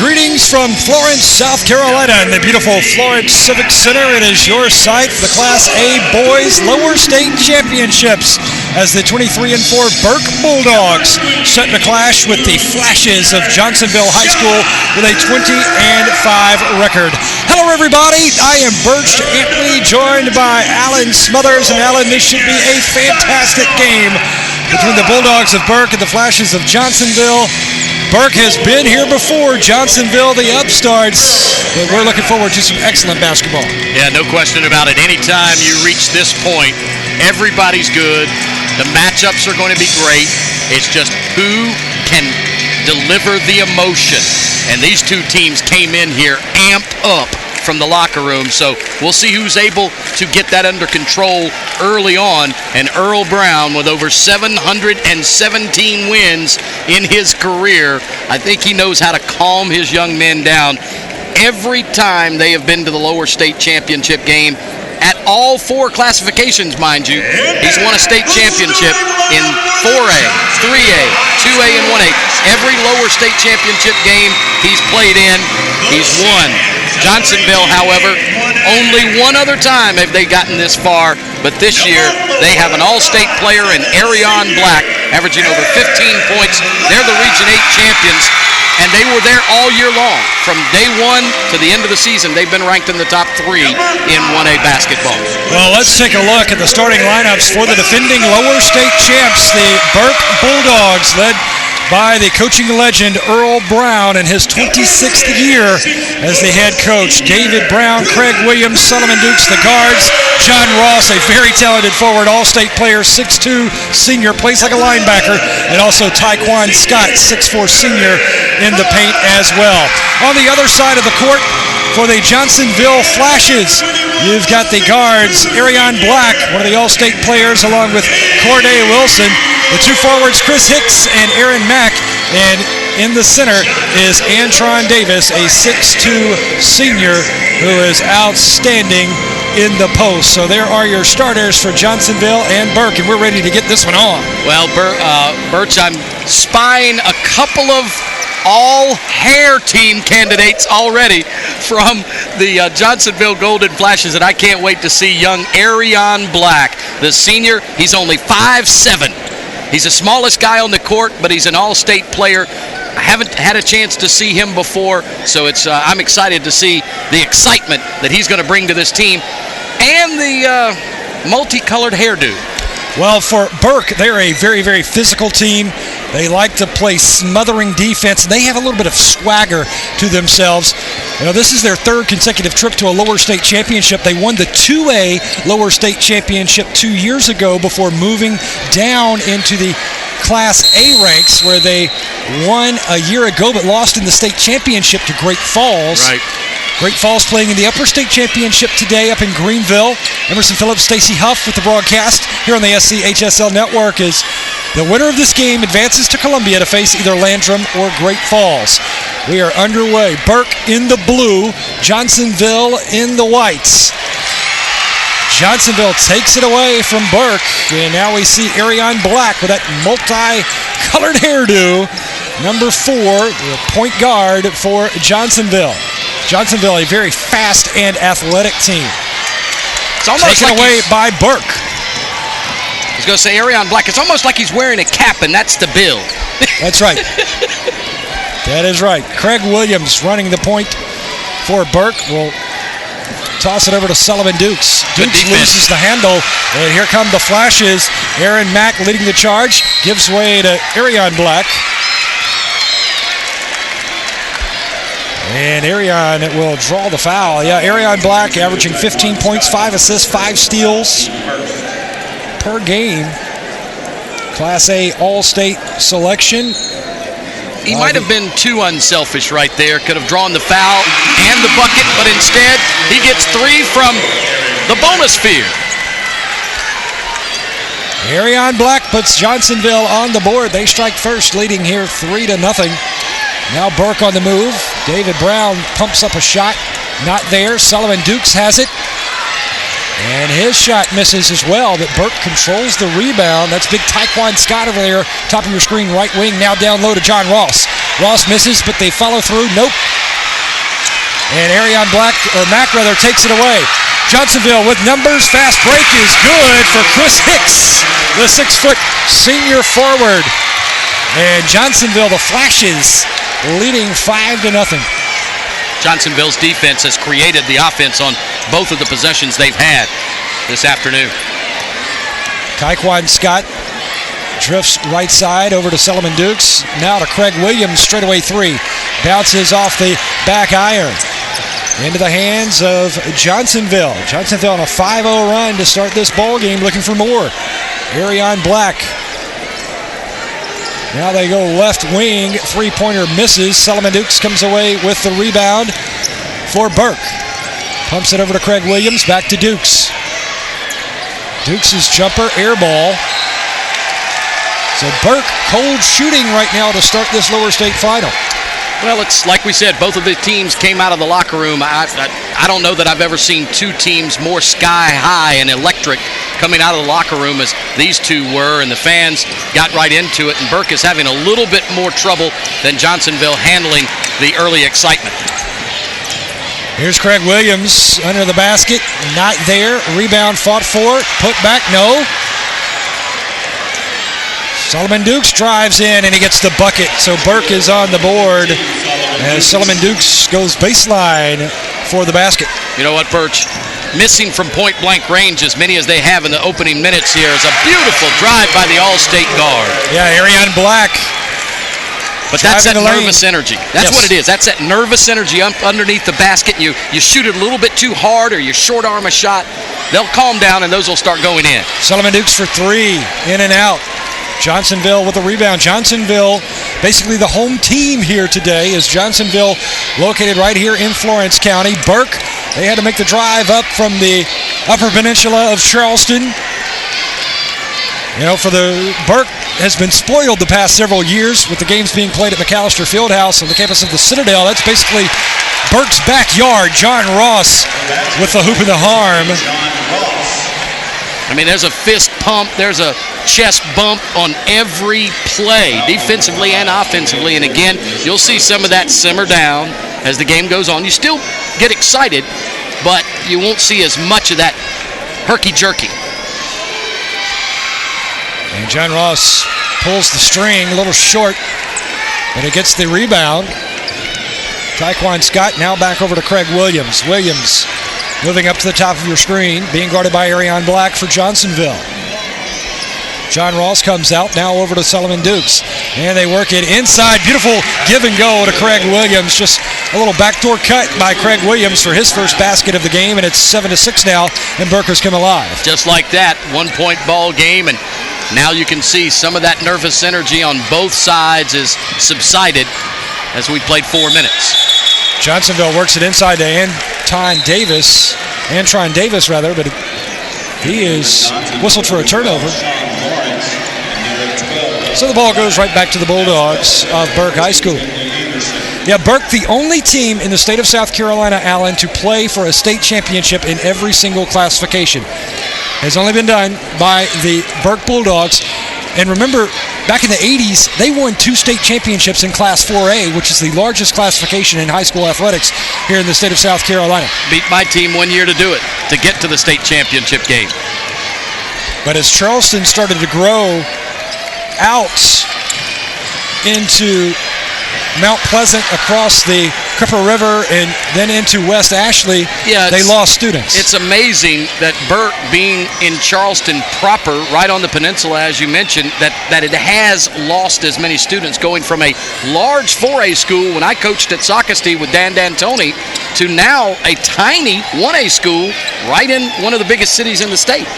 Greetings from Florence, South Carolina, in the beautiful Florence Civic Center. It is your site for the Class A Boys Lower State Championships as the 23-4 Burke Bulldogs set to clash with the Flashes of Johnsonville High School with a 20-5 record. Hello, everybody. I am Birch Anthony, joined by Alan Smothers. And Alan, this should be a fantastic game between the Bulldogs of Burke and the Flashes of Johnsonville. Burke has been here before, Johnsonville, the upstarts, but we're looking forward to some excellent basketball. Yeah, no question about it. Anytime you reach this point, everybody's good. The matchups are going to be great. It's just who can deliver the emotion. And these two teams came in here amped up from the locker room, so we'll see who's able to get that under control early on. And Earl Brown, with over 717 wins in his career, I think he knows how to calm his young men down. Every time they have been to the lower state championship game, at all four classifications, mind you, he's won a state championship in 4A, 3A, 2A, and 1A. Every lower state championship game he's played in, he's won. Johnsonville, however, only one other time have they gotten this far, but this year they have an all-state player in Arion Black, averaging over 15 points. They're the Region 8 champions, and they were there all year long. From day one to the end of the season, they've been ranked in the top 3 in 1A basketball. Well, let's take a look at the starting lineups for the defending lower state champs, the Burke Bulldogs, led by the coaching legend Earl Brown in his 26th year as the head coach. David Brown, Craig Williams, Solomon Dukes, the guards. John Ross, a very talented forward, all-state player, 6'2", senior, plays like a linebacker. And also Tyquan Scott, 6'4", senior, in the paint as well. On the other side of the court, for the Johnsonville Flashes, you've got the guards, Arion Black, one of the all-state players, along with Corday Wilson. The two forwards, Chris Hicks and Aaron Mack. And in the center is Antron Davis, a 6'2" senior who is outstanding in the post. So there are your starters for Johnsonville and Burke, and we're ready to get this one on. Well, Birch, I'm spying a couple of all-hair team candidates already from the Johnsonville Golden Flashes, and I can't wait to see young Arion Black, the senior. He's only 5'7". He's the smallest guy on the court, but he's an all-state player. I haven't had a chance to see him before, so I'm excited to see the excitement that he's going to bring to this team and the multicolored hairdo. Well, for Burke, they're a very, very physical team. They like to play smothering defense, and they have a little bit of swagger to themselves. You know, this is their third consecutive trip to a lower state championship. They won the 2A lower state championship 2 years ago before moving down into the Class A ranks, where they won a year ago but lost in the state championship to Great Falls. Right. Great Falls playing in the Upper State Championship today up in Greenville. Emerson Phillips, Stacy Huff with the broadcast here on the SCHSL Network as the winner of this game advances to Columbia to face either Landrum or Great Falls. We are underway. Burke in the blue, Johnsonville in the whites. Johnsonville takes it away from Burke, and now we see Arion Black with that multi-colored hairdo. Number 4, the point guard for Johnsonville. Johnsonville, a very fast and athletic team. It's almost taken like away by Burke. I was going to say Arion Black. It's almost like he's wearing a cap, and that's the bill. That's right. That is right. Craig Williams running the point for Burke. Will toss it over to Sullivan Dukes. Dukes loses the handle, and here come the Flashes. Aaron Mack leading the charge. Gives way to Arion Black. And Arion will draw the foul. Yeah, Arion Black averaging 15 points, 5 assists, 5 steals per game. Class A All-State selection. He might have been too unselfish right there. Could have drawn the foul and the bucket, but instead he gets 3 from the bonus field. Arion Black puts Johnsonville on the board. They strike first, leading here 3-0. Now Burke on the move. David Brown pumps up a shot. Not there. Sullivan Dukes has it. And his shot misses as well, but Burke controls the rebound. That's big Tyquan Scott over there, top of your screen, right wing, now down low to John Ross. Ross misses, but they follow through. Nope. And Mack takes it away. Johnsonville with numbers. Fast break is good for Chris Hicks, the 6-foot senior forward. And Johnsonville, the Flashes, leading 5-0. Johnsonville's defense has created the offense on both of the possessions they've had this afternoon. Taekwon Scott drifts right side over to Solomon Dukes. Now to Craig Williams, straightaway 3. Bounces off the back iron. Into the hands of Johnsonville. Johnsonville on a 5-0 run to start this ball game, looking for more. Arion Black. Now they go left wing. 3-pointer misses. Solomon Dukes comes away with the rebound for Burke. Pumps it over to Craig Williams. Back to Dukes. Dukes' jumper, air ball. So Burke cold shooting right now to start this lower state final. Well, it's like we said, both of the teams came out of the locker room. I don't know that I've ever seen two teams more sky high and electric coming out of the locker room as these two were, and the fans got right into it, and Burke is having a little bit more trouble than Johnsonville handling the early excitement. Here's Craig Williams under the basket, not there. Rebound fought for, put back, no. Solomon Dukes drives in and he gets the bucket. So Burke is on the board as Solomon Dukes goes baseline for the basket. You know what, Birch? Missing from point-blank range as many as they have in the opening minutes here is a beautiful drive by the All-State guard. Yeah, Arion Black. But that's that nervous energy. That's what it is. That's that nervous energy up underneath the basket. You shoot it a little bit too hard or you short arm a shot, they'll calm down and those will start going in. Solomon Dukes for 3, in and out. Johnsonville with a rebound. Johnsonville, basically the home team here today, is Johnsonville, located right here in Florence County. Burke, they had to make the drive up from the Upper Peninsula of Charleston. You know, Burke has been spoiled the past several years with the games being played at McAllister Fieldhouse on the campus of the Citadel. That's basically Burke's backyard. John Ross with the hoop and the harm. I mean, there's a fist pump, there's a chest bump on every play, defensively and offensively. And again, you'll see some of that simmer down as the game goes on. You still get excited, but you won't see as much of that herky-jerky. And John Ross pulls the string a little short, but it gets the rebound. Taekwon Scott now back over to Craig Williams. Williams moving up to the top of your screen, being guarded by Arion Black for Johnsonville. John Ross comes out, now over to Solomon Dukes. And they work it inside. Beautiful give and go to Craig Williams. Just a little backdoor cut by Craig Williams for his first basket of the game, and it's 7-6 now, and Burke's come alive. Just like that, 1-point ball game, and now you can see some of that nervous energy on both sides is subsided as we played 4 minutes. Johnsonville works it inside to Antron Davis, but he is whistled for a turnover. So the ball goes right back to the Bulldogs of Burke High School. Yeah, Burke, the only team in the state of South Carolina, Allen, to play for a state championship in every single classification. Has only been done by the Burke Bulldogs. And remember, back in the 80s, they won 2 state championships in Class 4A, which is the largest classification in high school athletics here in the state of South Carolina. Beat my team 1 year to do it, to get to the state championship game. But as Charleston started to grow out into Mount Pleasant, across the Cripple River, and then into West Ashley, they lost students. It's amazing that Burke, being in Charleston proper, right on the peninsula, as you mentioned, that it has lost as many students, going from a large 4A school when I coached at Socastee with Dan D'Antoni to now a tiny 1A school right in one of the biggest cities in the state.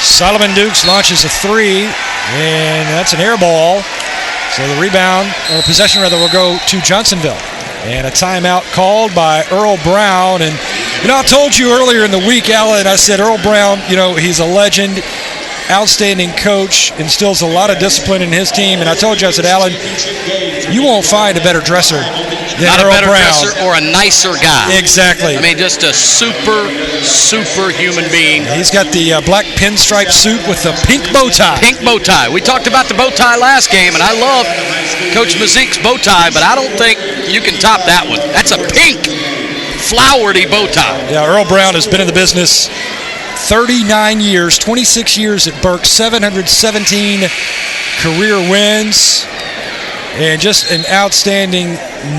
Solomon Dukes launches a 3, and that's an air ball. So the rebound, or possession rather, will go to Johnsonville. And a timeout called by Earl Brown. And, I told you earlier in the week, Alan, I said Earl Brown, he's a legend. outstanding coach, instills a lot of discipline in his team. And I told you, I said, Alan, you won't find a better dresser than Not Earl a better Brown. dresser or a nicer guy. Exactly. I mean, just a super human being. He's got the black pinstripe suit with the pink bow tie. Pink bow tie. We talked about the bow tie last game, and I love Coach Mazik's bow tie, but I don't think you can top that one. That's a pink, flowery bow tie. Yeah, Earl Brown has been in the business 39 years, 26 years at Burke, 717 career wins, and just an outstanding,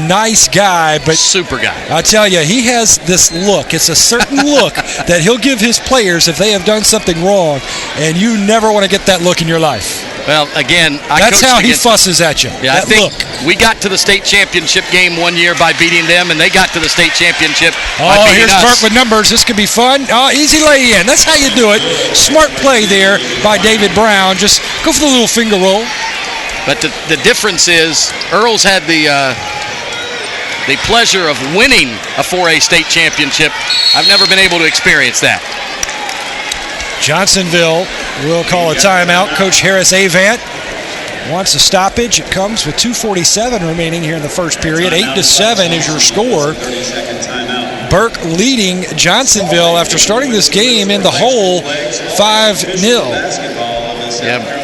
nice guy. But super guy. I tell you, he has this look. It's a certain look that he'll give his players if they have done something wrong, and you never want to get that look in your life. Well, again, that's how he fusses at you. Yeah, I that think look. we got to the state championship game one year by beating them, and they got to the state championship by beating here's us. Burke with numbers. This could be fun. Easy lay in. That's how you do it. Smart play there by David Brown. Just go for the little finger roll. But the difference is Earl's had the pleasure of winning a 4A state championship. I've never been able to experience that. Johnsonville will call a timeout. Coach Harris Avant wants a stoppage. It comes with 2:47 remaining here in the first period. 8-7 is your score. Burke leading Johnsonville after starting this game in the hole 5-0. Yeah.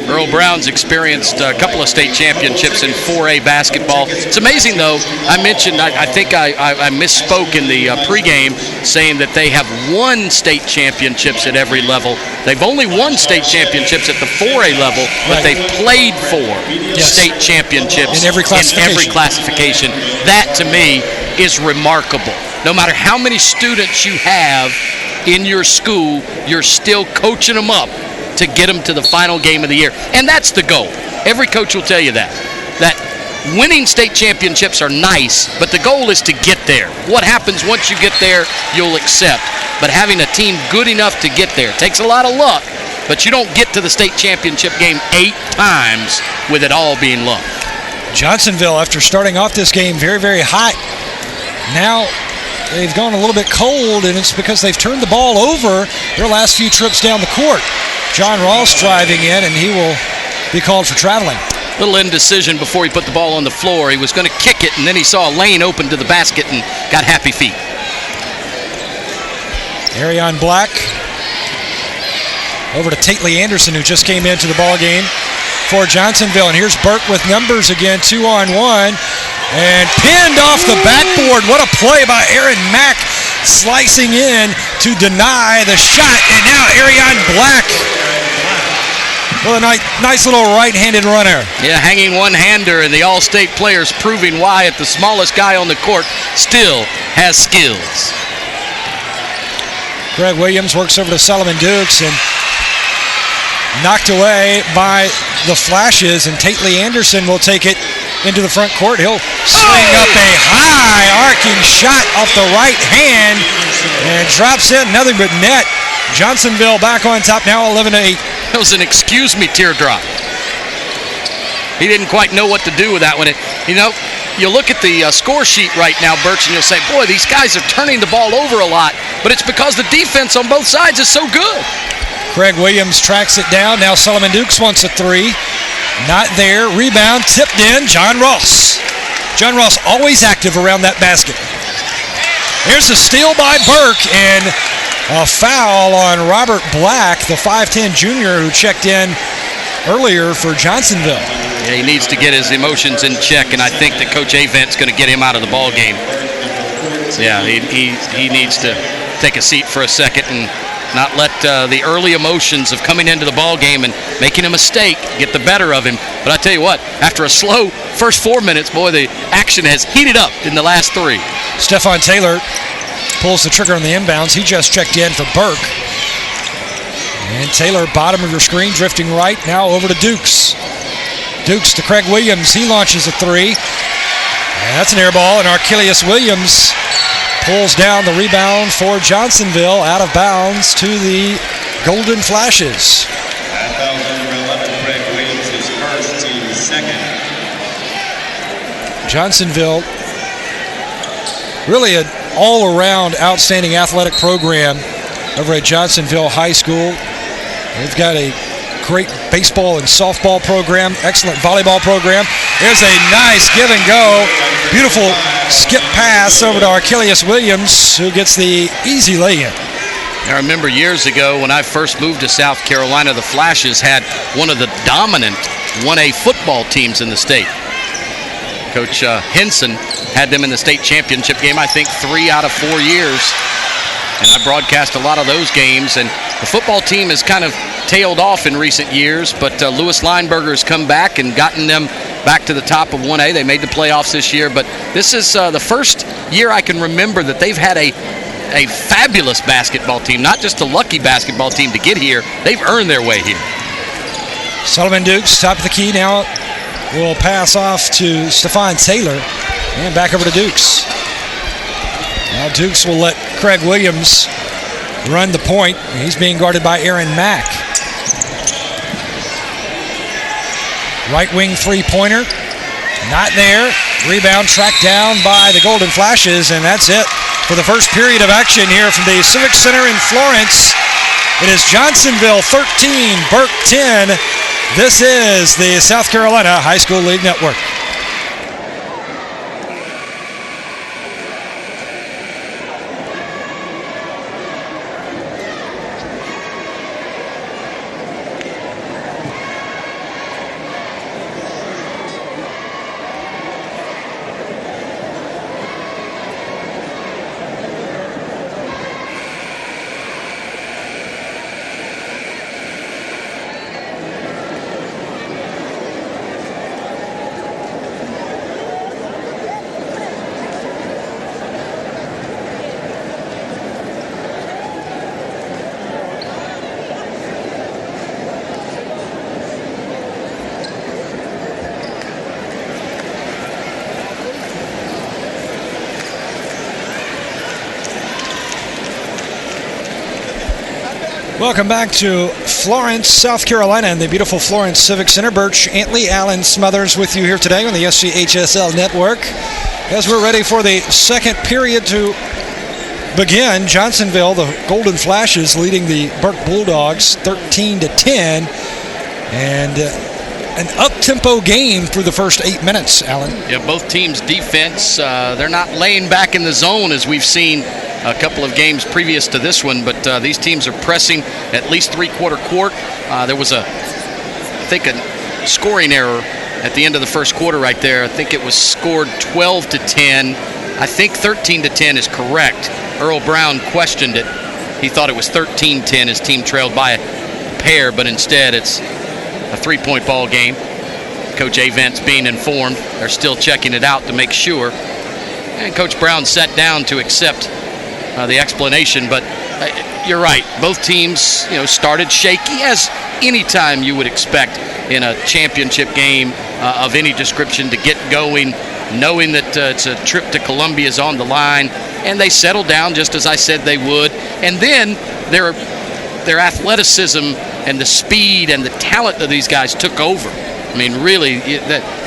Earl Brown's experienced a couple of state championships in 4A basketball. It's amazing, though. I mentioned, I think I misspoke in the pregame saying that they have won state championships at every level. They've only won state championships at the 4A level, but they've played for state championships in every classification. That, to me, is remarkable. No matter how many students you have in your school, you're still coaching them up to get them to the final game of the year. And that's the goal. Every coach will tell you that winning state championships are nice, but the goal is to get there. What happens once you get there, you'll accept. But having a team good enough to get there takes a lot of luck, but you don't get to the state championship game 8 times with it all being luck. Johnsonville, after starting off this game very, very hot, now they've gone a little bit cold, and it's because they've turned the ball over their last few trips down the court. John Ross driving in, and he will be called for traveling. Little indecision before he put the ball on the floor. He was going to kick it, and then he saw a lane open to the basket and got happy feet. Arion Black over to Tately Anderson, who just came into the ball game for Johnsonville. And here's Burke with numbers again, 2-on-1. And pinned off the backboard. What a play by Aaron Mack, slicing in to deny the shot. And now Arion Black with a nice little right-handed runner. Yeah, hanging one-hander, and the All-State players proving why at the smallest guy on the court still has skills. Greg Williams works over to Solomon Dukes and knocked away by the Flashes, and Tately Anderson will take it into the front court. He'll swing up a high arcing shot off the right hand and drops in, nothing but net. Johnsonville back on top now, 11-8. That was an excuse me teardrop. He didn't quite know what to do with that one. You look at the score sheet right now, Birch, and you'll say, boy, these guys are turning the ball over a lot, but it's because the defense on both sides is so good. Craig Williams tracks it down. Now Solomon Dukes wants a three. Not there. Rebound tipped in. John Ross. John Ross always active around that basket. Here's a steal by Burke, and a foul on Robert Black, the 5'10 junior who checked in earlier for Johnsonville. Yeah, he needs to get his emotions in check, and I think that Coach Avent's going to get him out of the ball game. Yeah, he needs to take a seat for a second and not let the early emotions of coming into the ball game and making a mistake get the better of him. But I tell you what, after a slow first 4 minutes, boy, the action has heated up in the last 3. Stephon Taylor pulls the trigger on the inbounds. He just checked in for Burke. And Taylor, bottom of your screen, drifting right. Now over to Dukes. Dukes to Craig Williams. He launches a three. And that's an air ball, and Archelius Williams pulls down the rebound for Johnsonville, out of bounds to the Golden Flashes. Johnsonville, really an all-around outstanding athletic program over at Johnsonville High School. They've got a great baseball and softball program, excellent volleyball program. There's a nice give and go. Beautiful skip pass over to Archelius Williams, who gets the easy lay-in. I remember years ago when I first moved to South Carolina, the Flashes had one of the dominant 1A football teams in the state. Coach Henson had them in the state championship game, I think, 3 out of 4 years. And I broadcast a lot of those games. And the football team has kind of tailed off in recent years, but Lewis Lineberger has come back and gotten them back to the top of 1A. They made the playoffs this year, but this is the first year I can remember that they've had a fabulous basketball team, not just a lucky basketball team to get here. They've earned their way here. Sullivan Dukes, top of the key now, will pass off to Stephon Taylor, and back over to Dukes. Now Dukes will let Craig Williams run the point. He's being guarded by Aaron Mack. Right wing three-pointer, not there. Rebound tracked down by the Golden Flashes, and that's it for the first period of action here from the Civic Center in Florence. It is Johnsonville 13, Burke 10. This is the South Carolina High School League Network. Welcome back to Florence, South Carolina, and the beautiful Florence Civic Center. Birch Antley, Alan Smothers with you here today on the SCHSL Network. As we're ready for the second period to begin, Johnsonville, the Golden Flashes, leading the Burke Bulldogs 13-10, and an up-tempo game through the first 8 minutes, Alan. Yeah, both teams' defense, they're not laying back in the zone as we've seen a couple of games previous to this one, but these teams are pressing at least three-quarter court. There was I think a scoring error at the end of the first quarter right there. I think it was scored 12-10. I think 13-10 is correct. Earl Brown questioned it. He thought it was 13-10. His team trailed by a pair, but instead it's a three-point ball game. Coach Avent's being informed. They're still checking it out to make sure. And Coach Brown sat down to accept the explanation, but you're right. Both teams, started shaky, as any time you would expect in a championship game of any description to get going, knowing that it's a trip to Columbia is on the line, and they settled down just as I said they would. And then their athleticism and the speed and the talent of these guys took over. I mean, really,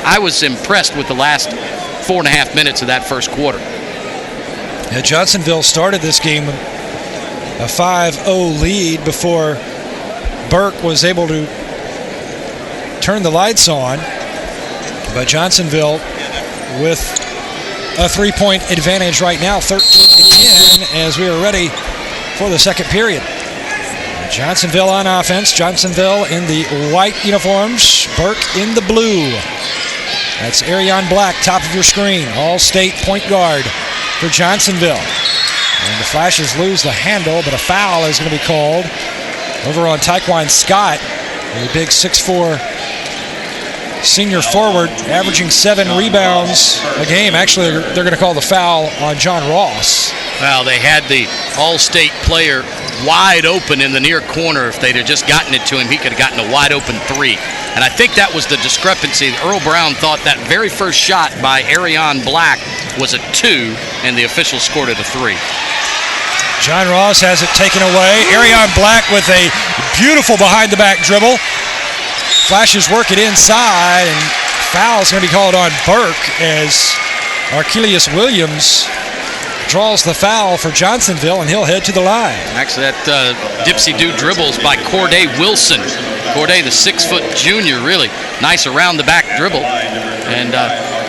I was impressed with the last 4.5 minutes of that first quarter. Yeah, Johnsonville started this game with a 5-0 lead before Burke was able to turn the lights on. But Johnsonville with a three-point advantage right now, 13-10, as we are ready for the second period. Johnsonville on offense. Johnsonville in the white uniforms, Burke in the blue. That's Arion Black, top of your screen, all-state point guard for Johnsonville. And the Flashes lose the handle, but a foul is going to be called over on Tyquan Scott, a big 6'4" senior forward, averaging 7 rebounds a game. Actually, they're going to call the foul on John Ross. Well, they had the all-state player wide open in the near corner. If they'd have just gotten it to him, he could have gotten a wide-open three. And I think that was the discrepancy. Earl Brown thought that very first shot by Arion Black was a 2, and the official scored it a 3. John Ross has it taken away. Arion Black with a beautiful behind-the-back dribble. Flashes work it inside, and foul is going to be called on Burke as Archelius Williams draws the foul for Johnsonville, and he'll head to the line. Actually, that dipsy-do dribbles by Corday Wilson. Corday, the 6-foot junior, really nice around-the-back dribble. And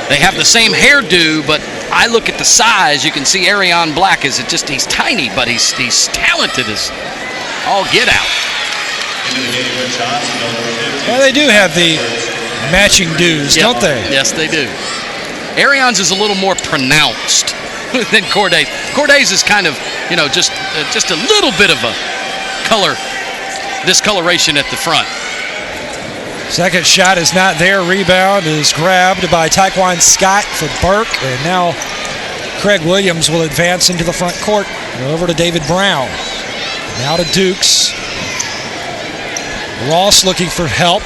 they have the same hairdo, but I look at the size. You can see Arion Black is he's tiny, but he's talented as all get out. Well, they do have the matching dues, don't they? Yes, they do. Arion's is a little more pronounced than Corday's. Corday's is kind of, just a little bit of a color discoloration at the front. Second shot is not there. Rebound is grabbed by Taekwon Scott for Burke. And now Craig Williams will advance into the front court. Over to David Brown. Now to Dukes. Ross looking for help.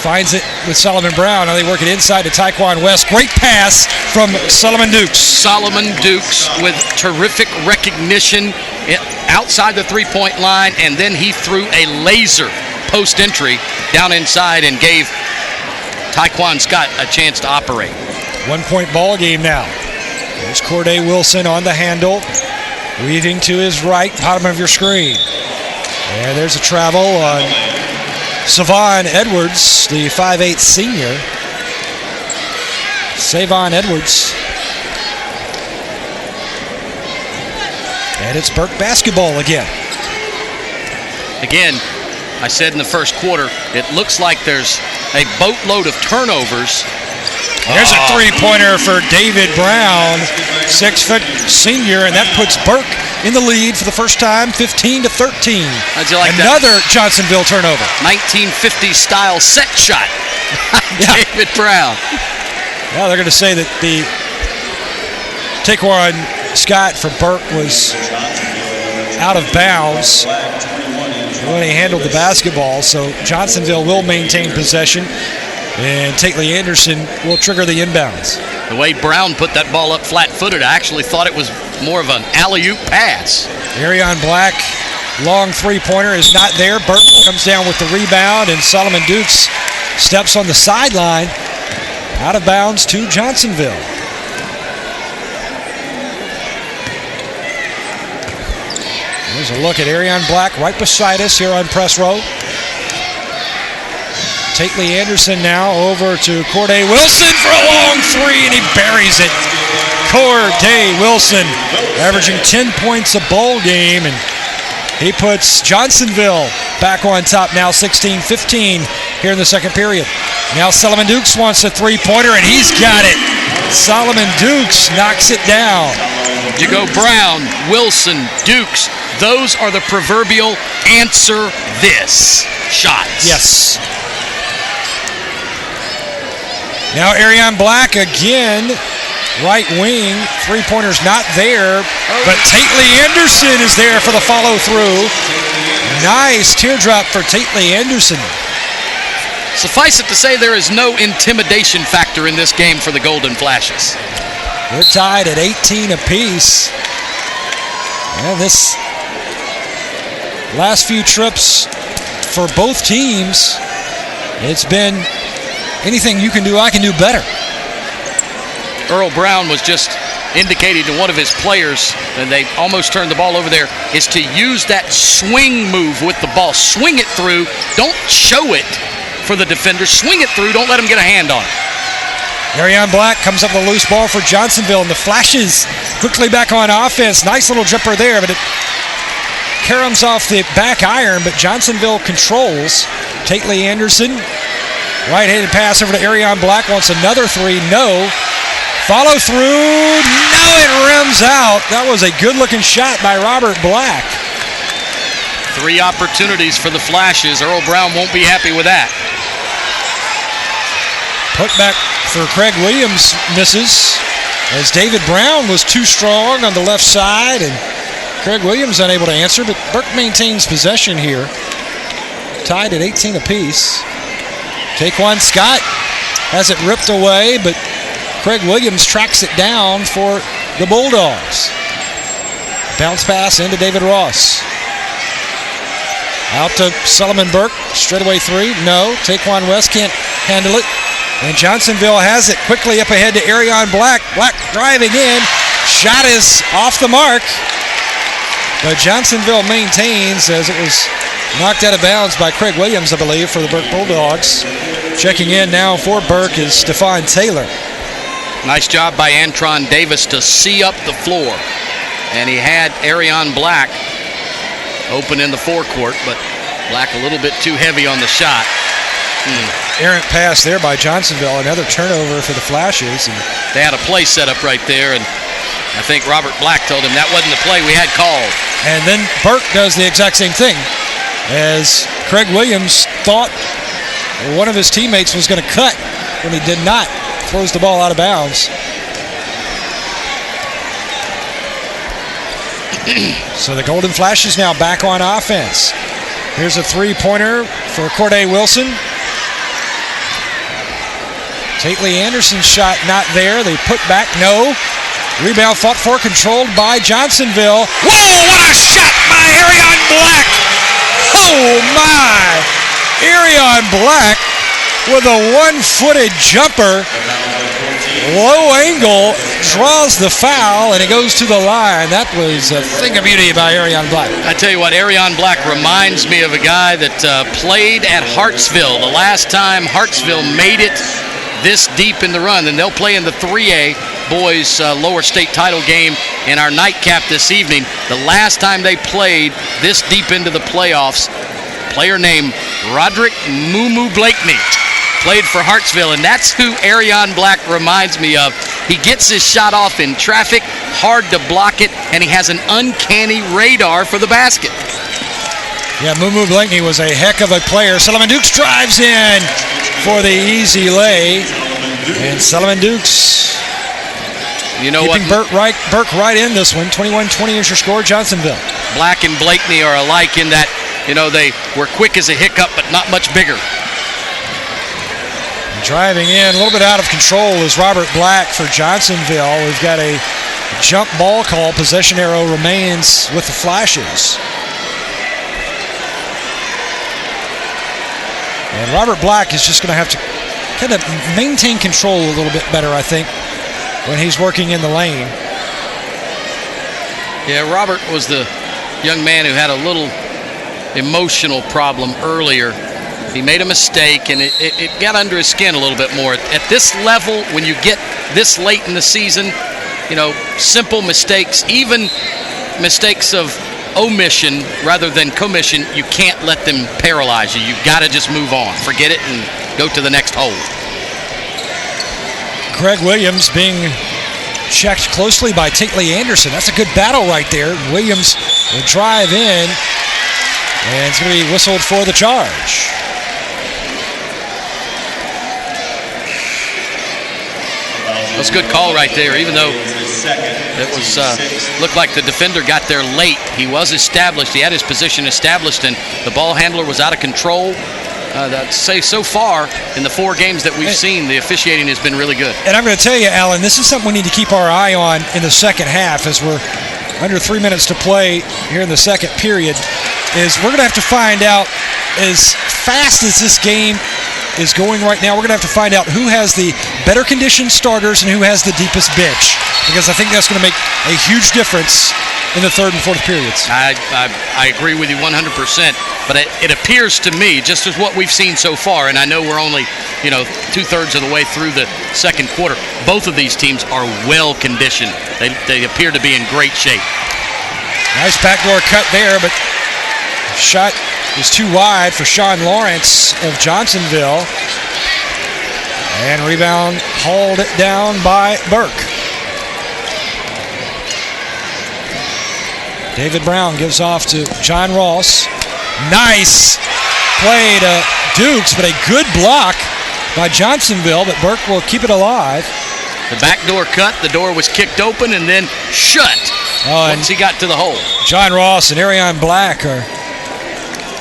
Finds it with Solomon Brown. Now they work it inside to Taekwon West. Great pass from Solomon Dukes. Solomon Dukes with terrific recognition outside the three-point line, and then he threw a laser post-entry down inside and gave Taekwon Scott a chance to operate. 1-point ball game now. There's Corday Wilson on the handle. Weaving to his right, bottom of your screen. And there's a travel on Savon Edwards, the 5'8" senior. Savon Edwards. And it's Burke basketball again. Again, I said in the first quarter, it looks like there's a boatload of turnovers. There's a three-pointer for David Brown, 6-foot senior, and that puts Burke in the lead for the first time, 15-13. How'd you like Another that? Johnsonville turnover. 1950 style set shot. David Brown. Well, they're going to say that the Taekwon Scott for Burke was out of bounds when he handled the basketball, so Johnsonville will maintain possession. And Tately Anderson will trigger the inbounds. The way Brown put that ball up flat-footed, I actually thought it was more of an alley-oop pass. Arion Black, long three-pointer is not there. Burke comes down with the rebound, and Solomon Dukes steps on the sideline. Out of bounds to Johnsonville. There's a look at Arion Black right beside us here on press row. Tately Anderson now over to Corday Wilson for a long three, and he buries it. Corday Wilson averaging 10 points a ball game, and he puts Johnsonville back on top now, 16-15 here in the second period. Now Solomon Dukes wants a three-pointer, and he's got it. Solomon Dukes knocks it down. You go Brown, Wilson, Dukes. Those are the proverbial answer this shots. Yes. Now Arion Black again, right wing, three-pointer's not there, but Tately Anderson is there for the follow-through. Nice teardrop for Tately Anderson. Suffice it to say, there is no intimidation factor in this game for the Golden Flashes. They're tied at 18 apiece. And this last few trips for both teams, it's been anything you can do, I can do better. Earl Brown was just indicating to one of his players, and they almost turned the ball over there, is to use that swing move with the ball. Swing it through. Don't show it for the defender. Swing it through. Don't let him get a hand on it. Arion Black comes up with a loose ball for Johnsonville, and the Flashes quickly back on offense. Nice little dripper there, but it caroms off the back iron, but Johnsonville controls. Tately Anderson. Right-handed pass over to Arion Black. Wants another three. No. Follow through. No, it rims out. That was a good-looking shot by Robert Black. 3 opportunities for the Flashes. Earl Brown won't be happy with that. Put back for Craig Williams misses as David Brown was too strong on the left side, and Craig Williams unable to answer, but Burke maintains possession here. Tied at 18 apiece. Taekwon Scott has it ripped away, but Craig Williams tracks it down for the Bulldogs. Bounce pass into David Ross. Out to Solomon Burke. Straightaway three. No. Taekwon West can't handle it. And Johnsonville has it quickly up ahead to Arion Black. Black driving in. shot is off the mark. But Johnsonville maintains as it was knocked out of bounds by Craig Williams, I believe, for the Burke Bulldogs. Checking in now for Burke is Stephon Taylor. Nice job by Antron Davis to see up the floor. And he had Arion Black open in the forecourt, but Black a little bit too heavy on the shot. Errant pass there by Johnsonville. Another turnover for the Flashes. And they had a play set up right there, and I think Robert Black told him that wasn't the play we had called. And then Burke does the exact same thing, as Craig Williams thought one of his teammates was going to cut when he did not. Throws the ball out of bounds. So the Golden Flashes now back on offense. Here's a three-pointer for Corday Wilson. Tately Anderson's shot not there. They put back, no. Rebound fought for, controlled by Johnsonville. Whoa, what a shot by Arion Black. Oh, my. Arion Black with a one-footed jumper. Low angle, draws the foul, and it goes to the line. That was a thing of beauty by Arion Black. I tell you what, Arion Black reminds me of a guy that played at Hartsville. The last time Hartsville made it this deep in the run, and they'll play in the 3A boys lower state title game in our nightcap this evening. The last time they played this deep into the playoffs, player named Roderick Moo Blakeney played for Hartsville, and that's who Arion Black reminds me of. He gets his shot off in traffic, hard to block it, and he has an uncanny radar for the basket. Yeah, Moo Blakeney was a heck of a player. Solomon Dukes drives in for the easy lay, and Solomon Dukes keeping Burke right in this one. 21-20 is your score, Johnsonville. Black and Blakeney are alike in that, they were quick as a hiccup, but not much bigger. Driving in, a little bit out of control is Robert Black for Johnsonville. We've got a jump ball call. Possession arrow remains with the Flashes. And Robert Black is just going to have to kind of maintain control a little bit better, I think, when he's working in the lane. Yeah, Robert was the young man who had a little emotional problem earlier. He made a mistake, and it got under his skin a little bit more. At this level, when you get this late in the season, simple mistakes, even mistakes of omission rather than commission, you can't let them paralyze you. You've got to just move on. Forget it and go to the next hole. Craig Williams being checked closely by Tately Anderson. That's a good battle right there. Williams will drive in, and it's going to be whistled for the charge. That's a good call right there, even though it was looked like the defender got there late. He was established. He had his position established, and the ball handler was out of control. I'd say so far in the 4 games that we've seen, the officiating has been really good. And I'm going to tell you, Alan, this is something we need to keep our eye on in the second half as we're under 3 minutes to play here in the second period, is we're going to have to find out, as fast as this game is going right now, we're going to have to find out who has the better conditioned starters and who has the deepest bench, because I think that's going to make a huge difference in the third and fourth periods. I agree with you 100%, but it appears to me, just as what we've seen so far, and I know we're only 2/3 of the way through the second quarter, both of these teams are well conditioned. They appear to be in great shape. Nice backdoor cut there, but shot is too wide for Sean Lawrence of Johnsonville. And rebound hauled it down by Burke. David Brown gives off to John Ross. Nice play to Dukes, but a good block by Johnsonville, but Burke will keep it alive. The backdoor cut, the door was kicked open and then shut once he got to the hole. John Ross and Arion Black are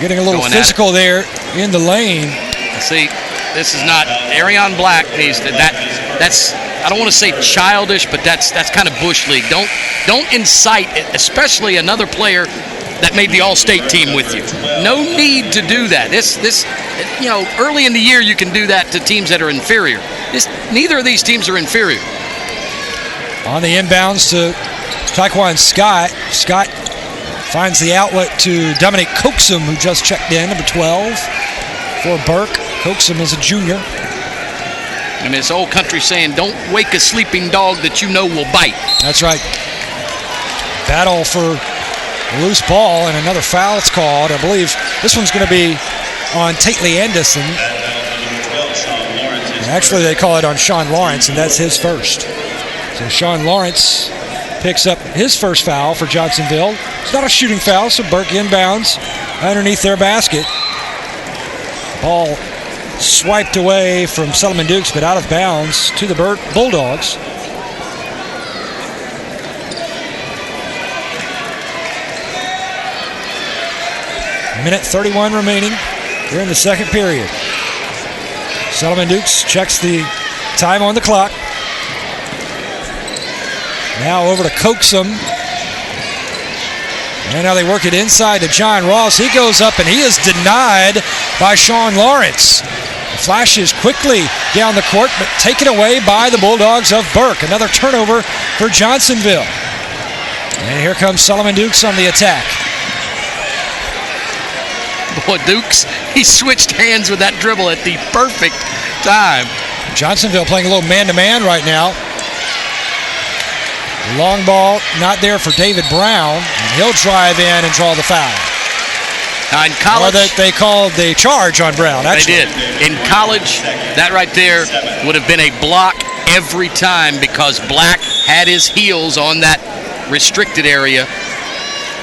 getting a little physical there in the lane. See, this is not Arion Black needs to, that's I don't want to say childish, but that's kind of bush league. Don't incite, especially another player that made the all-state team with you. No need to do that. This early in the year you can do that to teams that are inferior. Neither of these teams are inferior. On the inbounds to Taekwon Scott. Scott finds the outlet to Dominic Coxum, who just checked in, number 12 for Burke. Coxum is a junior. I mean, it's old country saying, don't wake a sleeping dog that you know will bite. That's right. Battle for a loose ball, and another foul is called. I believe this one's going to be on Tately Anderson. Actually, they call it on Sean Lawrence, and that's his first. So Sean Lawrence picks up his first foul for Johnsonville. It's not a shooting foul, so Burke inbounds underneath their basket. Ball swiped away from Solomon Dukes, but out of bounds to the Bulldogs. Minute 31 remaining here in the second period. Solomon Dukes checks the time on the clock. Now over to Coxum. And now they work it inside to John Ross. He goes up and he is denied by Sean Lawrence. Flashes quickly down the court, but taken away by the Bulldogs of Burke. Another turnover for Johnsonville. And here comes Solomon Dukes on the attack. Boy, Dukes, he switched hands with that dribble at the perfect time. Johnsonville playing a little man-to-man right now. Long ball not there for David Brown, and he'll drive in and draw the foul. Now in college, or they called the charge on Brown, actually. They did. In college, that right there would have been a block every time because Black had his heels on that restricted area,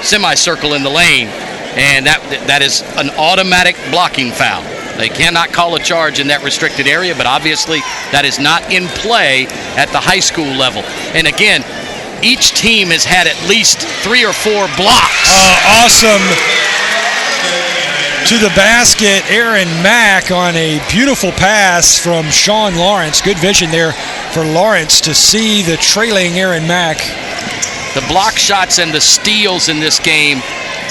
semicircle in the lane, and that is an automatic blocking foul. They cannot call a charge in that restricted area, but obviously that is not in play at the high school level. And again, each team has had at least 3 or 4 blocks. Awesome. To the basket, Aaron Mack on a beautiful pass from Sean Lawrence. Good vision there for Lawrence to see the trailing Aaron Mack. The block shots and the steals in this game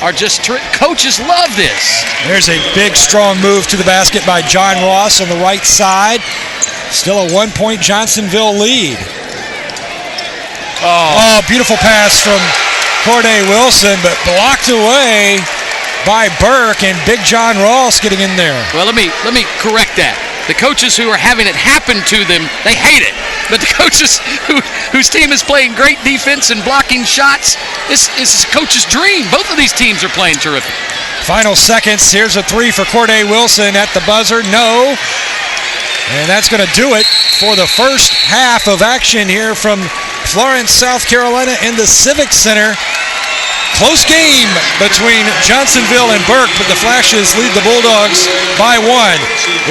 are just coaches love this. There's a big, strong move to the basket by John Ross on the right side. Still a 1-point Johnsonville lead. Oh, beautiful pass from Corday Wilson, but blocked away by Burke, and Big John Ross getting in there. Well, let me correct that. The coaches who are having it happen to them, they hate it. But the coaches whose team is playing great defense and blocking shots, this is a coach's dream. Both of these teams are playing terrific. Final seconds. Here's a 3 for Corday Wilson at the buzzer. No. And that's going to do it for the first half of action here from Florence, South Carolina in the Civic Center. Close game between Johnsonville and Burke, but the Flashes lead the Bulldogs by 1.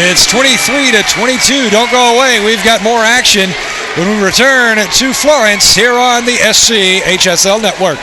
It's 23-22. Don't go away. We've got more action when we return to Florence here on the SCHSL Network.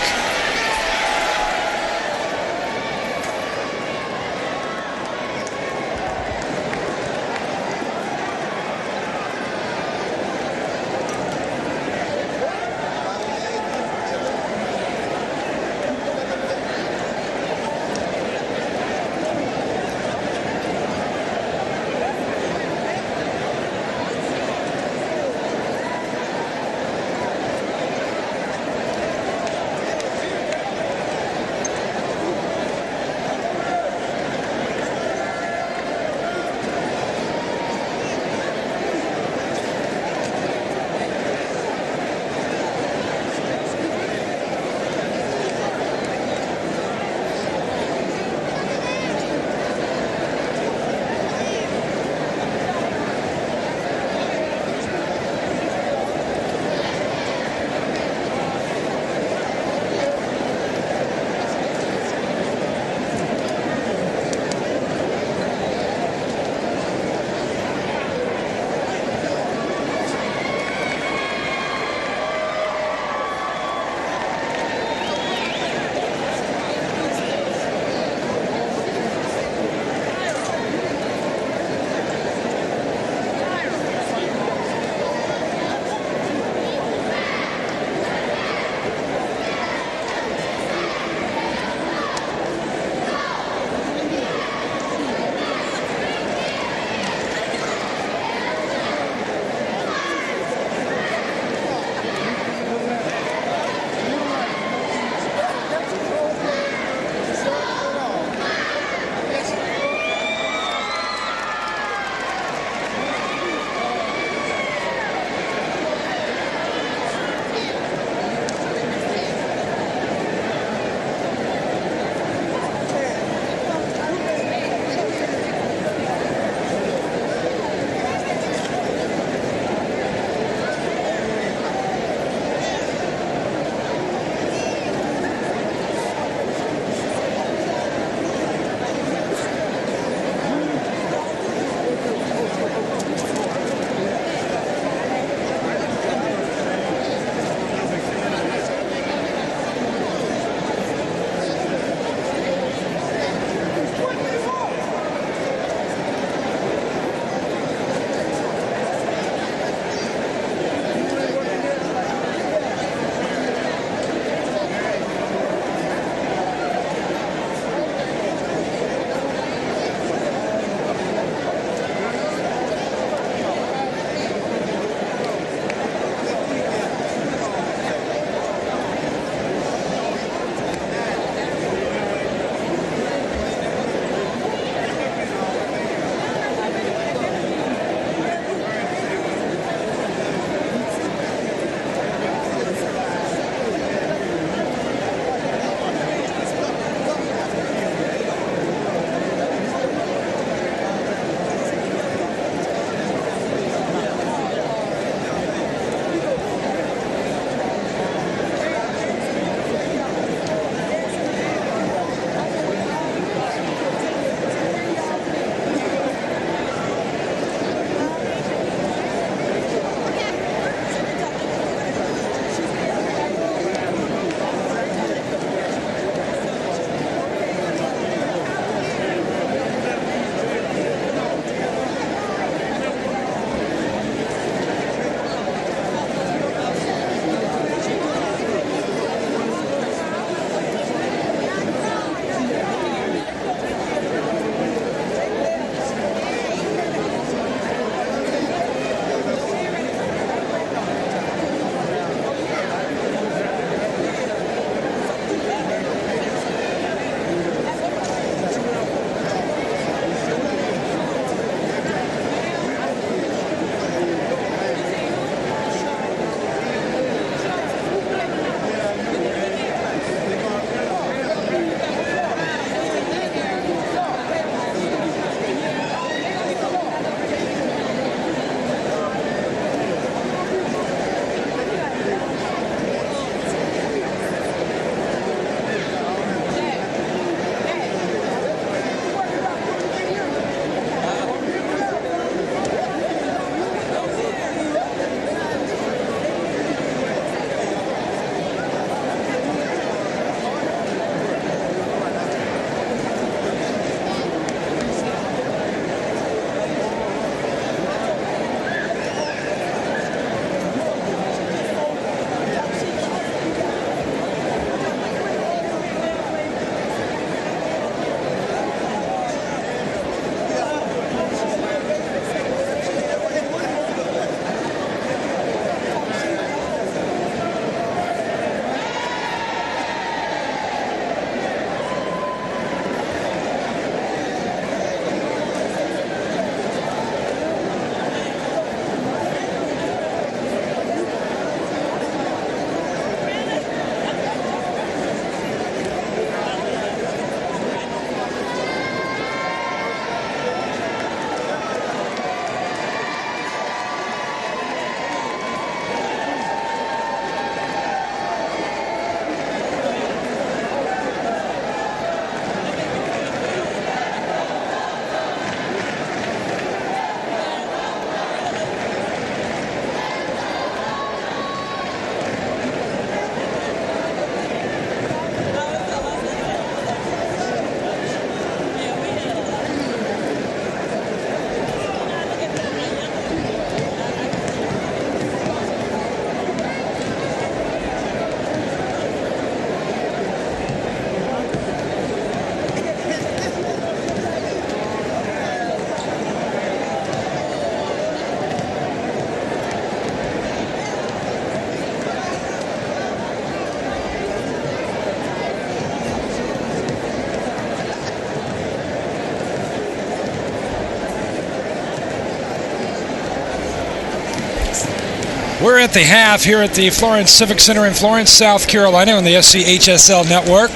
We're at the half here at the Florence Civic Center in Florence, South Carolina on the SCHSL network.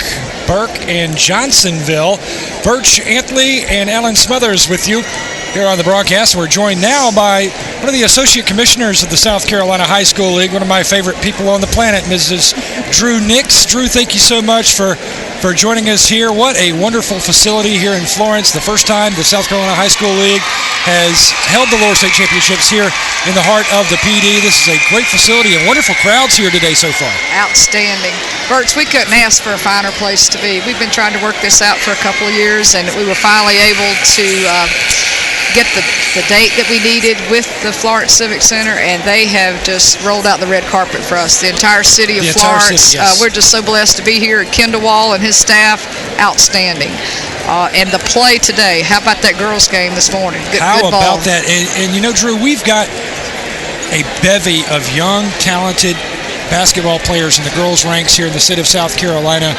Burke and Johnsonville. Birch, Antley, and Alan Smothers with you here on the broadcast. We're joined now by one of the associate commissioners of the South Carolina High School League, one of my favorite people on the planet, Mrs. Drew Nix. Drew, thank you so much for joining us here. What a wonderful facility here in Florence. The first time the South Carolina High School League has held the lower state championships here in the heart of the PD. This is a great facility and wonderful crowds here today so far. Outstanding. Birch, we couldn't ask for a finer place to be. We've been trying to work this out for a couple of years, and we were finally able to get the date that we needed with the Florence Civic Center, and they have just rolled out the red carpet for us. The entire city of Florence. City, yes. We're just so blessed to be here. Kendall and his staff, outstanding. And the play today, how about that girls' game this morning? Good ball. About that? And you know, Drew, we've got a bevy of young, talented basketball players in the girls' ranks here in the state of South Carolina.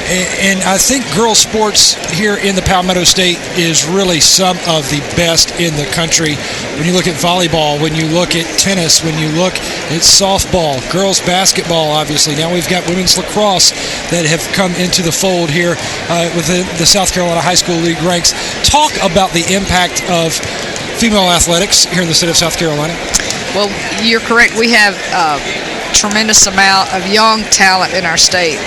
And I think girls' sports here in the Palmetto State is really some of the best in the country. When you look at volleyball, when you look at tennis, when you look at softball, girls' basketball, obviously. Now we've got women's lacrosse that have come into the fold here within the South Carolina High School League ranks. Talk about the impact of female athletics here in the state of South Carolina. Well, you're correct. We have a tremendous amount of young talent in our state.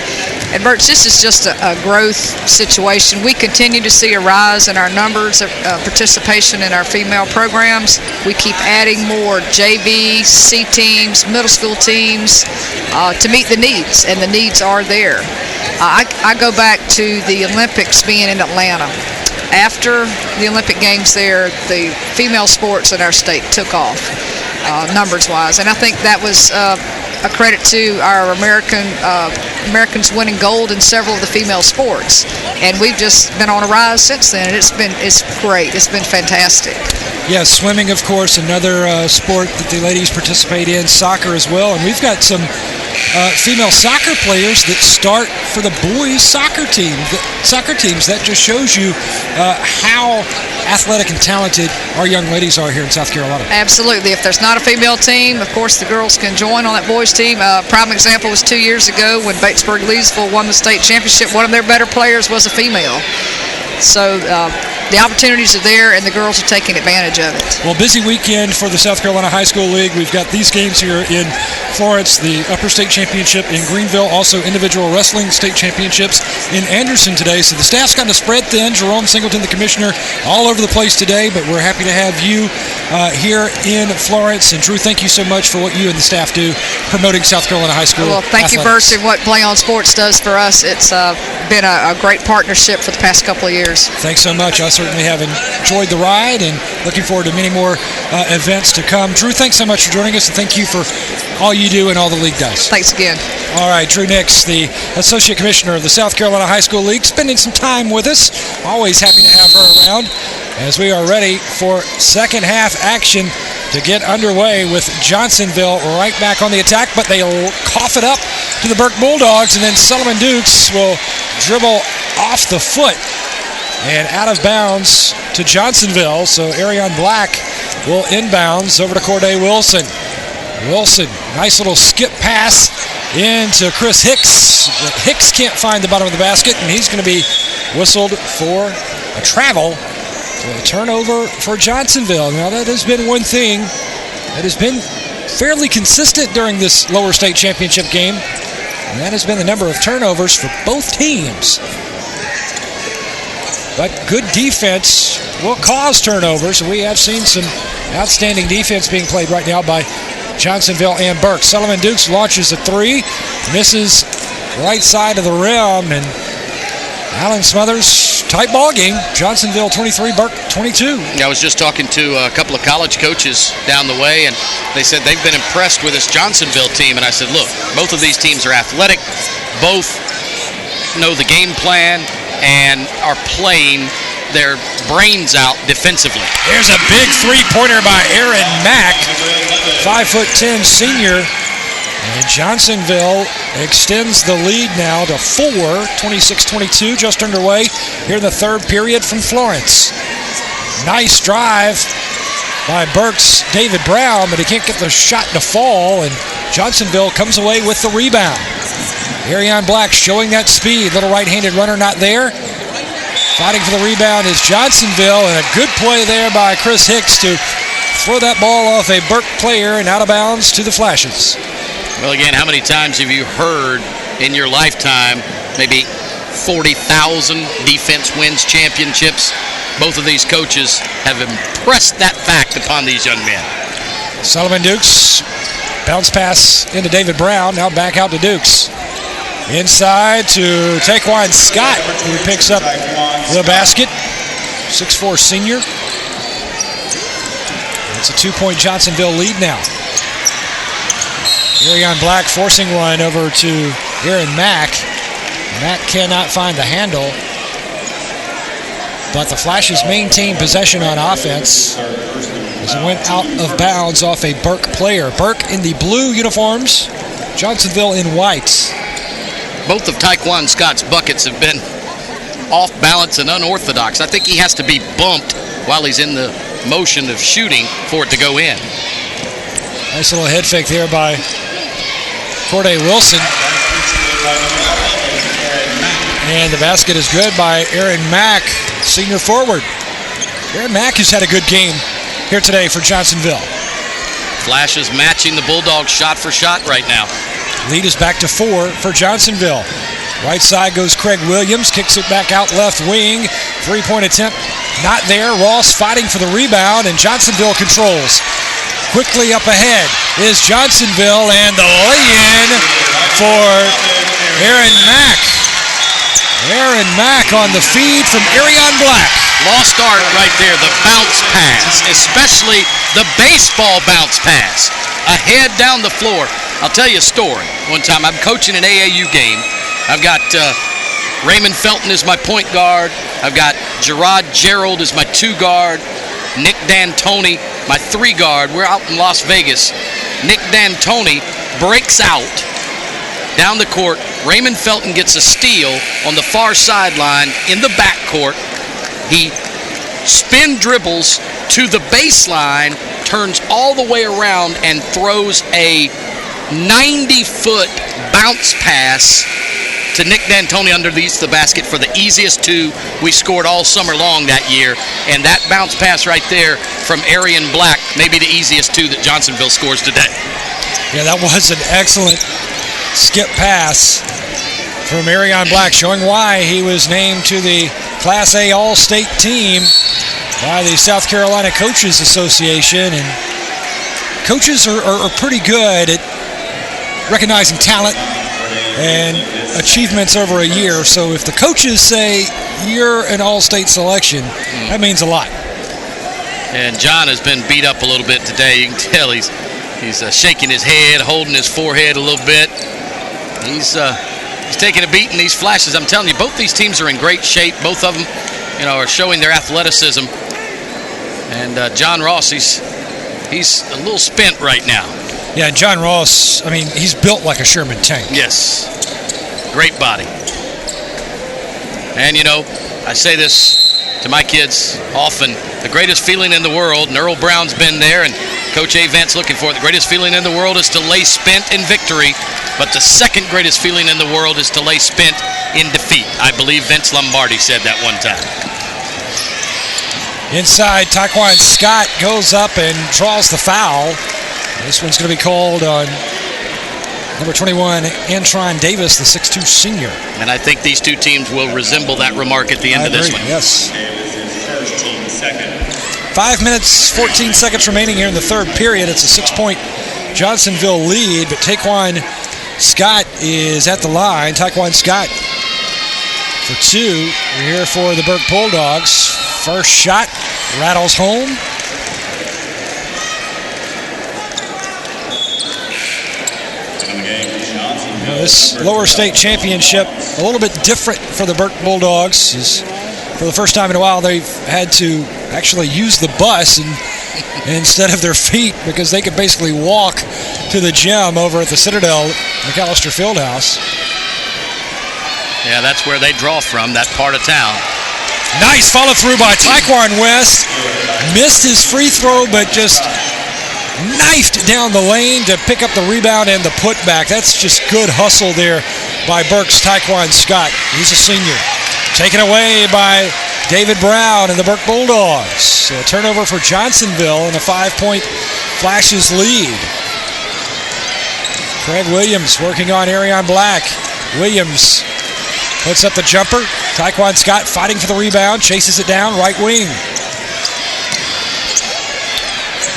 And, Birch, this is just a growth situation. We continue to see a rise in our numbers of participation in our female programs. We keep adding more JV, C teams, middle school teams to meet the needs, and the needs are there. I go back to the Olympics being in Atlanta. After the Olympic Games there, the female sports in our state took off numbers-wise, and I think that was a credit to our Americans winning gold in several of the female sports, and we've just been on a rise since then. And it's great. It's been fantastic. Yes, swimming, of course, another sport that the ladies participate in. Soccer as well, and we've got some female soccer players that start for the boys' soccer teams. That just shows you how athletic and talented our young ladies are here in South Carolina. Absolutely. If there's not a female team, of course the girls can join on that boys' team. Prime example was 2 years ago when Batesburg-Leesville won the state championship. One of their better players was a female. So the opportunities are there, and the girls are taking advantage of it. Well, busy weekend for the South Carolina High School League. We've got these games here in Florence, the Upper State Championship in Greenville, also individual wrestling state championships in Anderson today. So the staff's kind of spread thin. Jerome Singleton, the commissioner, all over the place today, but we're happy to have you here in Florence. And Drew, thank you so much for what you and the staff do promoting South Carolina High School. Well, thank you, Burke, and what Play On Sports does for us. It's been a great partnership for the past couple of years. Thanks so much. I certainly have enjoyed the ride and looking forward to many more events to come. Drew, thanks so much for joining us, and thank you for all you do and all the league does. Thanks again. All right, Drew Nix, the Associate Commissioner of the South Carolina High School League, spending some time with us. Always happy to have her around as we are ready for second half action to get underway with Johnsonville right back on the attack, but they'll cough it up to the Burke Bulldogs, and then Sullivan Dukes will dribble off the foot and out of bounds to Johnsonville. So Arion Black will inbounds over to Corday Wilson. Wilson, nice little skip pass into Chris Hicks. But Hicks can't find the bottom of the basket, and he's going to be whistled for a travel. So a turnover for Johnsonville. Now that has been one thing that has been fairly consistent during this lower state championship game, and that has been the number of turnovers for both teams. But good defense will cause turnovers. We have seen some outstanding defense being played right now by Johnsonville and Burke. Sullivan Dukes launches a three, misses right side of the rim, and Alan Smothers, tight ball game. Johnsonville 23, Burke 22. I was just talking to a couple of college coaches down the way, and they said they've been impressed with this Johnsonville team. And I said, look, both of these teams are athletic, both know the game plan, and are playing their brains out defensively. There's a big three-pointer by Aaron Mack, 5'10" senior. And Johnsonville extends the lead now to 4, 26-22, just underway here in the third period from Florence. Nice drive by Burke's David Brown, but he can't get the shot to fall, and Johnsonville comes away with the rebound. Ariane Black showing that speed. Little right-handed runner not there. Fighting for the rebound is Johnsonville, and a good play there by Chris Hicks to throw that ball off a Burke player and out of bounds to the Flashes. Well, again, how many times have you heard in your lifetime maybe 40,000 defense wins championships? Both of these coaches have impressed that fact upon these young men. Sullivan Dukes, bounce pass into David Brown, now back out to Dukes. Inside to Taquan Scott, who picks up the basket. 6'4" senior. It's a 2-point Johnsonville lead now. Ariane Black forcing one over to Aaron Mack. Mack cannot find the handle, but the Flashes maintain possession on offense as it went out of bounds off a Burke player. Burke in the blue uniforms, Johnsonville in whites. Both of Taquan Scott's buckets have been off balance and unorthodox. I think he has to be bumped while he's in the motion of shooting for it to go in. Nice little head fake there by Corday Wilson. And the basket is good by Aaron Mack, senior forward. Aaron Mack has had a good game here today for Johnsonville. Flashes matching the Bulldogs shot for shot right now. Lead is back to 4 for Johnsonville. Right side goes Craig Williams, kicks it back out left wing. 3-point attempt, not there. Ross fighting for the rebound, and Johnsonville controls. Quickly up ahead is Johnsonville, and the lay-in for Aaron Mack. Aaron Mack on the feed from Ariane Black. Lost art right there, the bounce pass, especially the baseball bounce pass. Ahead down the floor. I'll tell you a story. One time I'm coaching an AAU game. I've got Raymond Felton as my point guard. I've got Gerard Gerald as my 2 guard. Nick D'Antoni, my 3 guard. We're out in Las Vegas. Nick D'Antoni breaks out down the court. Raymond Felton gets a steal on the far sideline in the backcourt. He spin dribbles to the baseline, turns all the way around, and throws a 90-foot bounce pass to Nick D'Antoni underneath the basket for the easiest 2 we scored all summer long that year. And that bounce pass right there from Ariane Black may be the easiest 2 that Johnsonville scores today. Yeah, that was an excellent skip pass from Ariane Black, showing why he was named to the Class A All-State team by the South Carolina Coaches Association. And coaches are pretty good at recognizing talent and achievements over a year. So if the coaches say you're an all-state selection, that means a lot. And John has been beat up a little bit today. You can tell he's shaking his head, holding his forehead a little bit. He's taking a beating. These Flashes, I'm telling you, both these teams are in great shape. Both of them, are showing their athleticism. And John Ross, he's a little spent right now. Yeah, John Ross, he's built like a Sherman tank. Yes. Great body. And, I say this to my kids often, the greatest feeling in the world, and Earl Brown's been there, and Coach A. Vance looking for it, the greatest feeling in the world is to lay spent in victory, but the second greatest feeling in the world is to lay spent in defeat. I believe Vince Lombardi said that one time. Inside, Taquan Scott goes up and draws the foul. This one's going to be called on number 21, Antron Davis, the 6'2 senior. And I think these 2 teams will resemble that remark at the end of this one. Yes. 5 minutes, 14 seconds remaining here in the third period. It's a 6-point Johnsonville lead, but Taquan Scott is at the line. Taquan Scott for 2. We're here for the Burke Bulldogs. First shot rattles home. This lower state championship, a little bit different for the Burke Bulldogs. Is for the first time in a while, they've had to actually use the bus instead of their feet, because they could basically walk to the gym over at the Citadel McAllister Fieldhouse. Yeah, that's where they draw from, that part of town. Nice follow through by Taekwon West. Missed his free throw, but just knifed down the lane to pick up the rebound and the putback. That's just good hustle there by Burke's Taekwon Scott. He's a senior. Taken away by David Brown and the Burke Bulldogs. A turnover for Johnsonville and a 5-point Flashes lead. Craig Williams working on Arion Black. Williams puts up the jumper. Taekwon Scott fighting for the rebound, chases it down, right wing.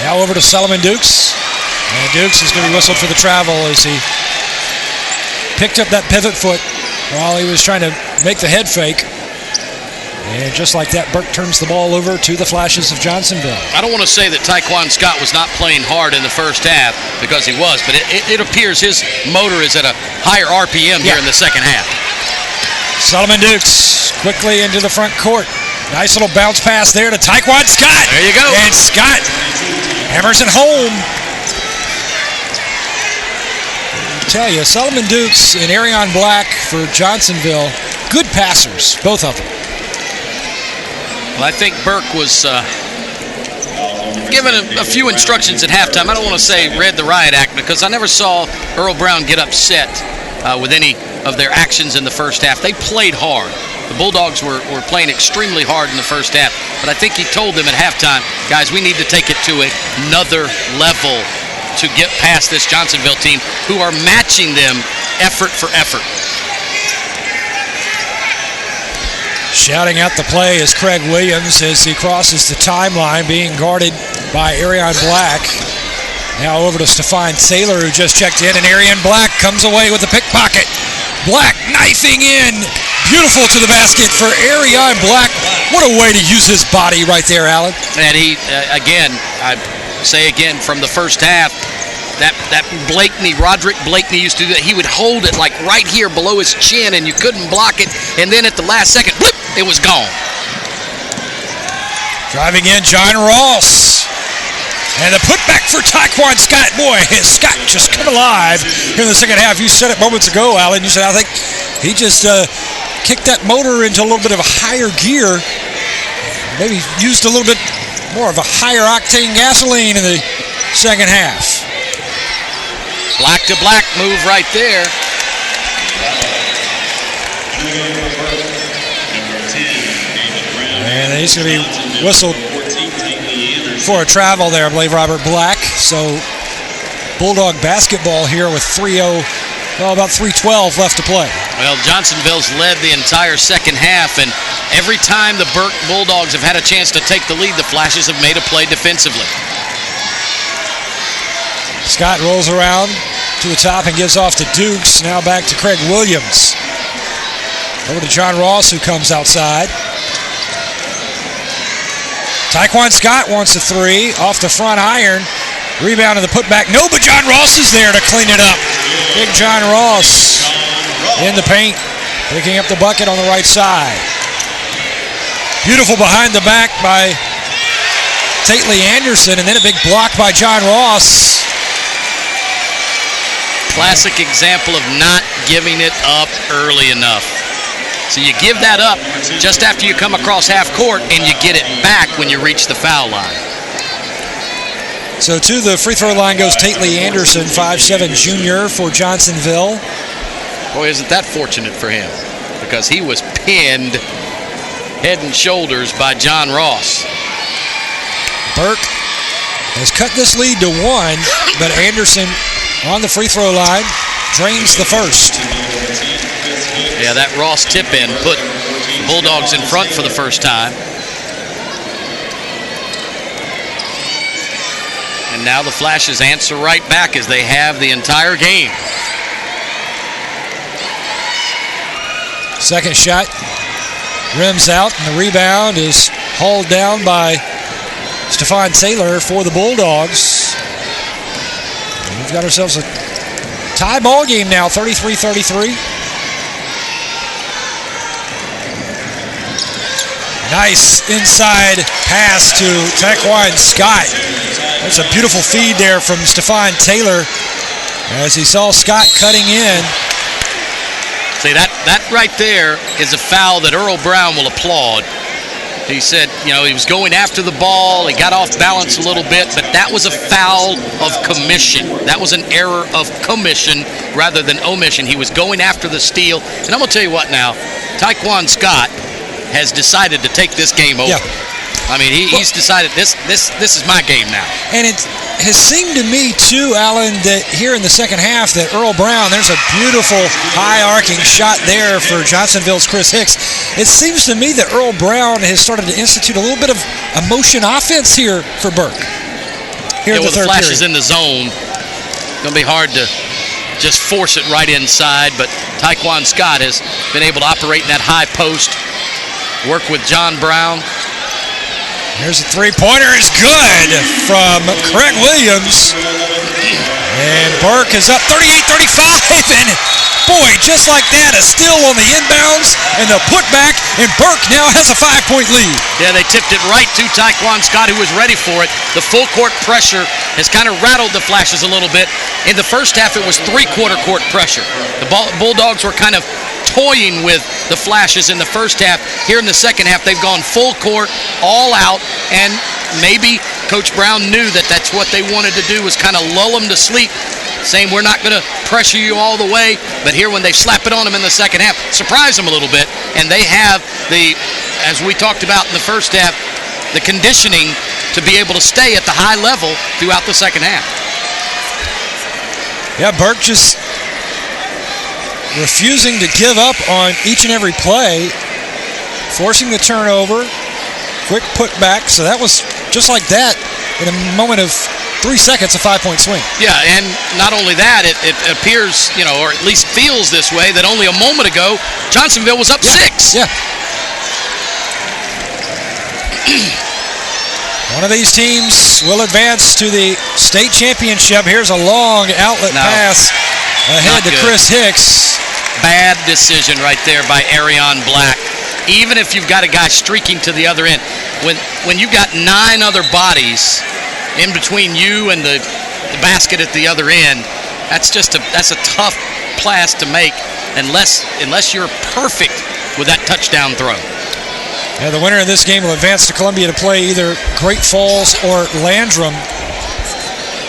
Now over to Solomon Dukes. And Dukes is going to be whistled for the travel as he picked up that pivot foot while he was trying to make the head fake. And just like that, Burke turns the ball over to the Flashes of Johnsonville. I don't want to say that Taekwon Scott was not playing hard in the first half, because he was, but it appears his motor is at a higher RPM here in the second half. Solomon Dukes quickly into the front court. Nice little bounce pass there to Taekwon Scott. There you go. And Scott hammers it home. I tell you, Solomon Dukes and Arion Black for Johnsonville, good passers, both of them. Well, I think Burke was given a few instructions at halftime. I don't want to say read the riot act, because I never saw Earl Brown get upset with any of their actions in the first half. They played hard. The Bulldogs were playing extremely hard in the first half, but I think he told them at halftime, guys, we need to take it to another level to get past this Johnsonville team, who are matching them effort for effort. Shouting out the play is Craig Williams as he crosses the timeline, being guarded by Arion Black. Now over to Stephon Taylor, who just checked in, and Arion Black comes away with the pickpocket. Black knifing in. Beautiful to the basket for Arion Black. What a way to use his body right there, Alan. And he, again, I say again, from the first half, that Blakeney, Roderick Blakeney used to do that. He would hold it like right here below his chin, and you couldn't block it. And then at the last second, whoop, it was gone. Driving in, John Ross. And the putback for Taekwon Scott. Boy, Scott just come alive here in the second half. You said it moments ago, Alan. You said, I think he just kicked that motor into a little bit of a higher gear. Maybe used a little bit more of a higher octane gasoline in the second half. Black to black move right there. And he's going to be whistled for a travel there, I believe, Robert Black. So Bulldog basketball here with about 3:12 left to play. Well, Johnsonville's led the entire second half, and every time the Burke Bulldogs have had a chance to take the lead, the Flashes have made a play defensively. Scott rolls around to the top and gives off to Dukes. Now back to Craig Williams. Over to John Ross, who comes outside. Taekwon Scott wants a three off the front iron. Rebound to the putback. No, but John Ross is there to clean it up. Big John Ross in the paint, picking up the bucket on the right side. Beautiful behind the back by Tately Anderson, and then a big block by John Ross. Classic example of not giving it up early enough. So you give that up just after you come across half court, and you get it back when you reach the foul line. So to the free throw line goes Tately Anderson, 5'7" junior for Johnsonville. Boy, isn't that fortunate for him, because he was pinned head and shoulders by John Ross. Burke has cut this lead to 1, but Anderson on the free throw line drains the first. Yeah, that Ross tip-in put the Bulldogs in front for the first time. And now the Flashes answer right back, as they have the entire game. Second shot rims out, and the rebound is hauled down by Stephon Taylor for the Bulldogs. And we've got ourselves a tie ball game now, 33-33. Nice inside pass to Taekwon Scott. That's a beautiful feed there from Stephon Taylor as he saw Scott cutting in. See, that right there is a foul that Earl Brown will applaud. He said, he was going after the ball. He got off balance a little bit, but that was a foul of commission. That was an error of commission rather than omission. He was going after the steal. And I'm going to tell you what now, Taekwon Scott has decided to take this game over. Yeah. I mean, he's decided this is my game now. And it has seemed to me, too, Alan, that here in the second half that Earl Brown, there's a beautiful high-arcing shot there for Johnsonville's Chris Hicks. It seems to me that Earl Brown has started to institute a little bit of a motion offense here for Burke. Here in the third flashes period. in the zone, going to be hard to just force it right inside, but Taekwon Scott has been able to operate in that high post, work with John Brown. Here's a three-pointer. Is good from Craig Williams. And Burke is up 38-35. And, boy, just like that, a steal on the inbounds and the putback. And Burke now has a 5-point lead. Yeah, they tipped it right to Taekwon Scott, who was ready for it. The full-court pressure has kind of rattled the Flashes a little bit. In the first half, it was three-quarter court pressure. The Bulldogs were kind of toying with the Flashes in the first half. Here in the second half, they've gone full court, all out, and maybe Coach Brown knew that that's what they wanted to do, was kind of lull them to sleep, saying we're not going to pressure you all the way, but here when they slap it on them in the second half, surprise them a little bit, and they have as we talked about in the first half, the conditioning to be able to stay at the high level throughout the second half. Yeah, Burke just refusing to give up on each and every play, forcing the turnover, quick putback. So that was just like that in a moment of 3 seconds, a 5-point swing. Yeah, and not only that, it appears, or at least feels this way, that only a moment ago, Johnsonville was up 6. Yeah. One of these teams will advance to the state championship. Here's a long outlet pass ahead to Chris Hicks. Bad decision right there by Arion Black. Even if you've got a guy streaking to the other end, when you've got 9 other bodies in between you and the basket at the other end, that's a tough pass to make unless you're perfect with that touchdown throw. Yeah, the winner of this game will advance to Columbia to play either Great Falls or Landrum.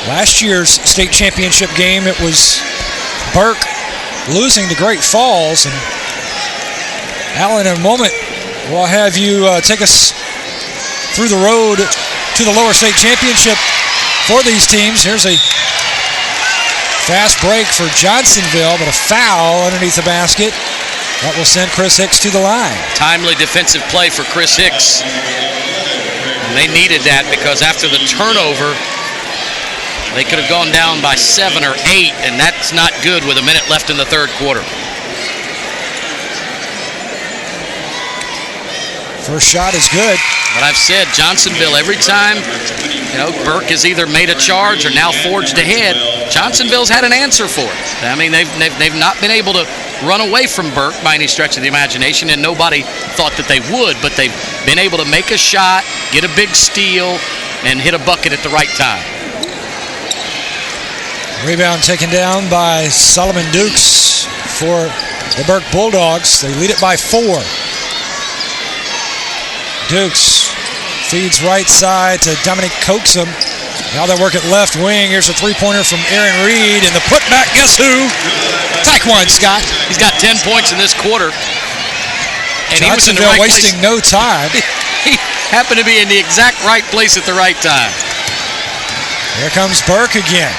Last year's state championship game, it was Burke losing to Great Falls. And Alan, in a moment, we'll have you take us through the road to the lower state championship for these teams. Here's a fast break for Johnsonville, but a foul underneath the basket. That will send Chris Hicks to the line. Timely defensive play for Chris Hicks. And they needed that because after the turnover, they could have gone down by 7 or 8, and that's not good with a minute left in the third quarter. First shot is good. But I've said Johnsonville, every time Burke has either made a charge or now forged ahead, Johnsonville's had an answer for it. I mean, they've not been able to run away from Burke by any stretch of the imagination, and nobody thought that they would, but they've been able to make a shot, get a big steal, and hit a bucket at the right time. Rebound taken down by Solomon Dukes for the Burke Bulldogs. They lead it by 4. Dukes feeds right side to Dominic Coaxum. Now they work at left wing. Here's a three-pointer from Aaron Reed. And the putback, guess who? Taekwon Scott. He's got 10 points in this quarter. And he was in the right wasting place. no time. He happened to be in the exact right place at the right time. Here comes Burke again.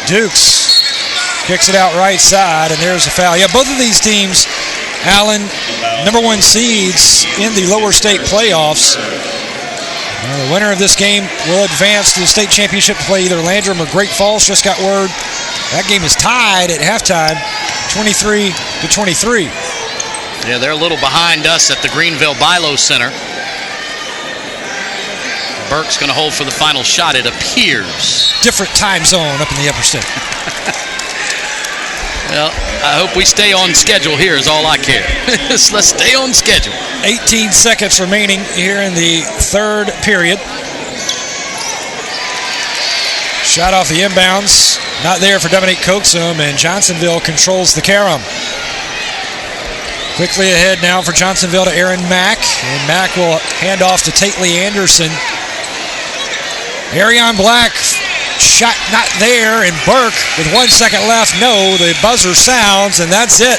Dukes kicks it out right side, and there's a foul. Yeah, both of these teams, Allen, #1 seeds in the lower state playoffs. The winner of this game will advance to the state championship to play either Landrum or Great Falls. Just got word that game is tied at halftime, 23-23. Yeah, they're a little behind us at the Greenville Bilo Center. Burke's going to hold for the final shot, it appears. Different time zone up in the upper state. Well, I hope we stay on schedule here is all I care. Let's stay on schedule. 18 seconds remaining here in the third period. Shot off the inbounds. Not there for Dominic Coaxum, and Johnsonville controls the carom. Quickly ahead now for Johnsonville to Aaron Mack. And Mack will hand off to Tately Anderson. Arion Black, shot not there, and Burke with 1 second left. No, the buzzer sounds, and that's it.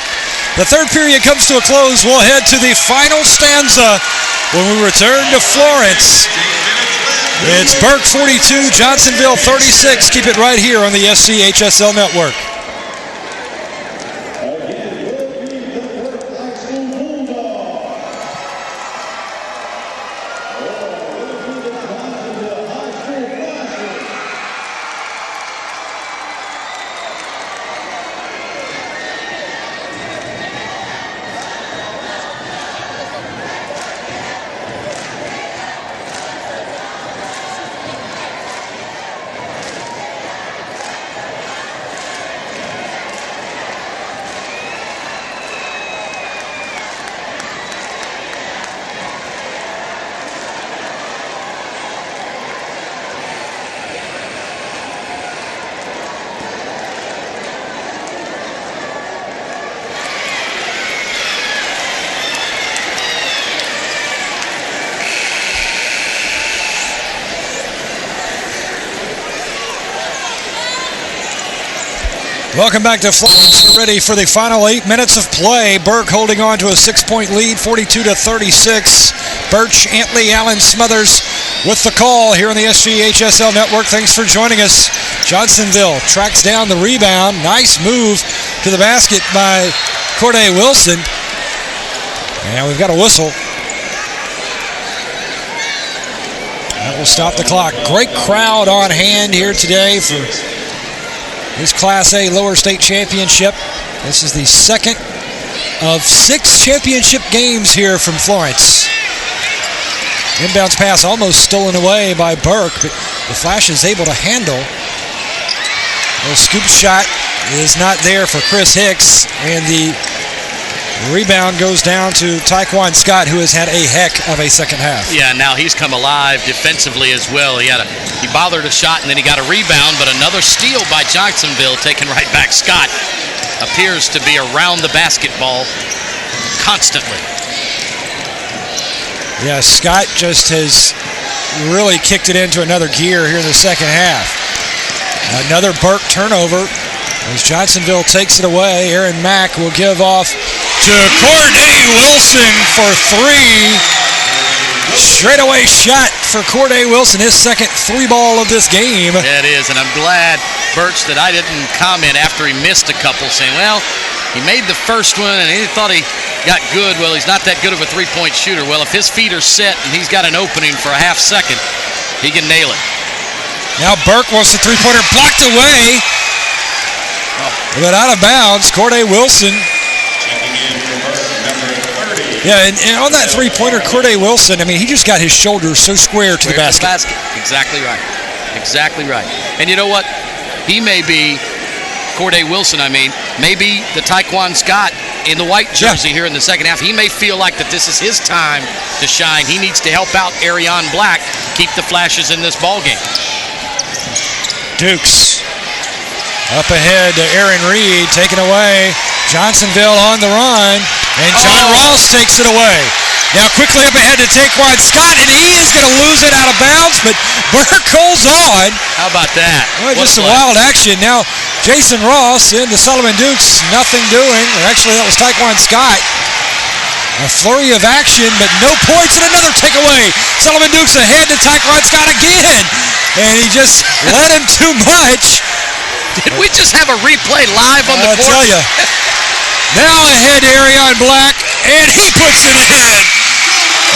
The third period comes to a close. We'll head to the final stanza when we return to Florence. It's Burke 42, Johnsonville 36. Keep it right here on the SCHSL Network. Welcome back to Florence. We're ready for the final 8 minutes of play. Burke holding on to a 6-point lead, 42-36. Birch, Antley, Allen, Smothers with the call here on the SCHSL Network. Thanks for joining us. Johnsonville tracks down the rebound. Nice move to the basket by Corday Wilson. And we've got a whistle. That will stop the clock. Great crowd on hand here today for this Class A Lower State Championship. This is the second of 6 championship games here from Florence. Inbounds pass almost stolen away by Burke, but the Flash is able to handle. The scoop shot is not there for Chris Hicks, and the rebound goes down to Taekwon Scott, who has had a heck of a second half. Yeah, now he's come alive defensively as well. He bothered a shot, and then he got a rebound, but another steal by Johnsonville, taken right back. Scott appears to be around the basketball constantly. Yeah, Scott just has really kicked it into another gear here in the second half. Another Burke turnover as Johnsonville takes it away. Aaron Mack will give off to Corday Wilson for 3. Straightaway shot for Corday Wilson, his second 3-ball of this game. Yeah, it is, and I'm glad, Birch, that I didn't comment after he missed a couple, saying, well, he made the first one and he thought he got good. Well, he's not that good of a three-point shooter. Well, if his feet are set and he's got an opening for a half second, he can nail it. Now Burke wants the three-pointer blocked away, but out of bounds. Corday Wilson. Yeah, and on that three-pointer, Corday Wilson, I mean, he just got his shoulders so square to the basket. Exactly right. Exactly right. And you know what? He may be, Corday Wilson, maybe the Taekwon Scott in the white jersey here in the second half. He may feel like that this is his time to shine. He needs to help out Arion Black keep the Flashes in this ballgame. Dukes up ahead to Aaron Reed, taken away. Johnsonville on the run, and John Ross takes it away. Now quickly up ahead to Taekwon Scott, and he is going to lose it out of bounds, but Burke holds on. How about that? Well, just some wild action. Now Jason Ross into Sullivan Dukes, nothing doing. Or actually, that was Taekwon Scott. A flurry of action, but no points, and another takeaway. Sullivan Dukes ahead to Taekwon Scott again, and he just led him too much. Did we just have a replay live on the court? I'll tell you. Now ahead to Arion Black, and he puts it in.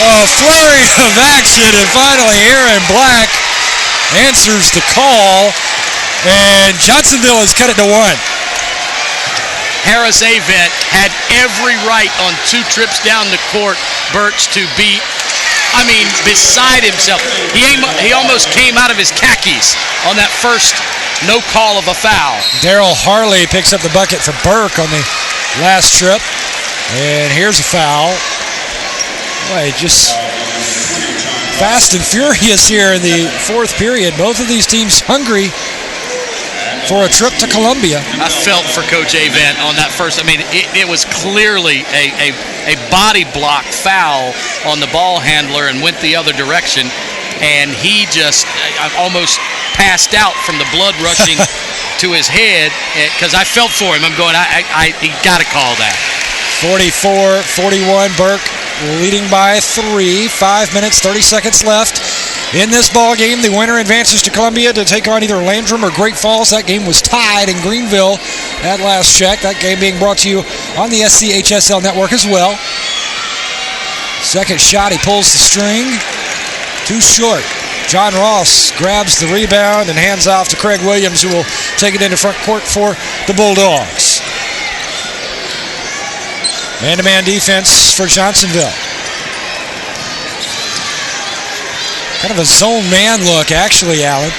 A flurry of action, and finally Aaron Black answers the call, and Johnsonville has cut it to 1. Harris Avent had every right on 2 trips down the court, Birch, to be, beside himself. He almost came out of his khakis on that first no call of a foul. Darryl Harley picks up the bucket for Burke on the last trip, and here's a foul. Boy, just fast and furious here in the fourth period. Both of these teams hungry for a trip to Columbia. I felt for Coach Avant on that first. I mean, it was clearly a body block foul on the ball handler and went the other direction. And he just almost passed out from the blood rushing to his head because I felt for him. I'm going, he got to call that. 44-41, Burke leading by 3. 5 minutes, 30 seconds left in this ball game. The winner advances to Columbia to take on either Landrum or Great Falls. That game was tied in Greenville at last check. That game being brought to you on the SCHSL network as well. Second shot, he pulls the string. Too short. John Ross grabs the rebound and hands off to Craig Williams, who will take it into front court for the Bulldogs. Man-to-man defense for Johnsonville. Kind of a zone man look, actually, Alan.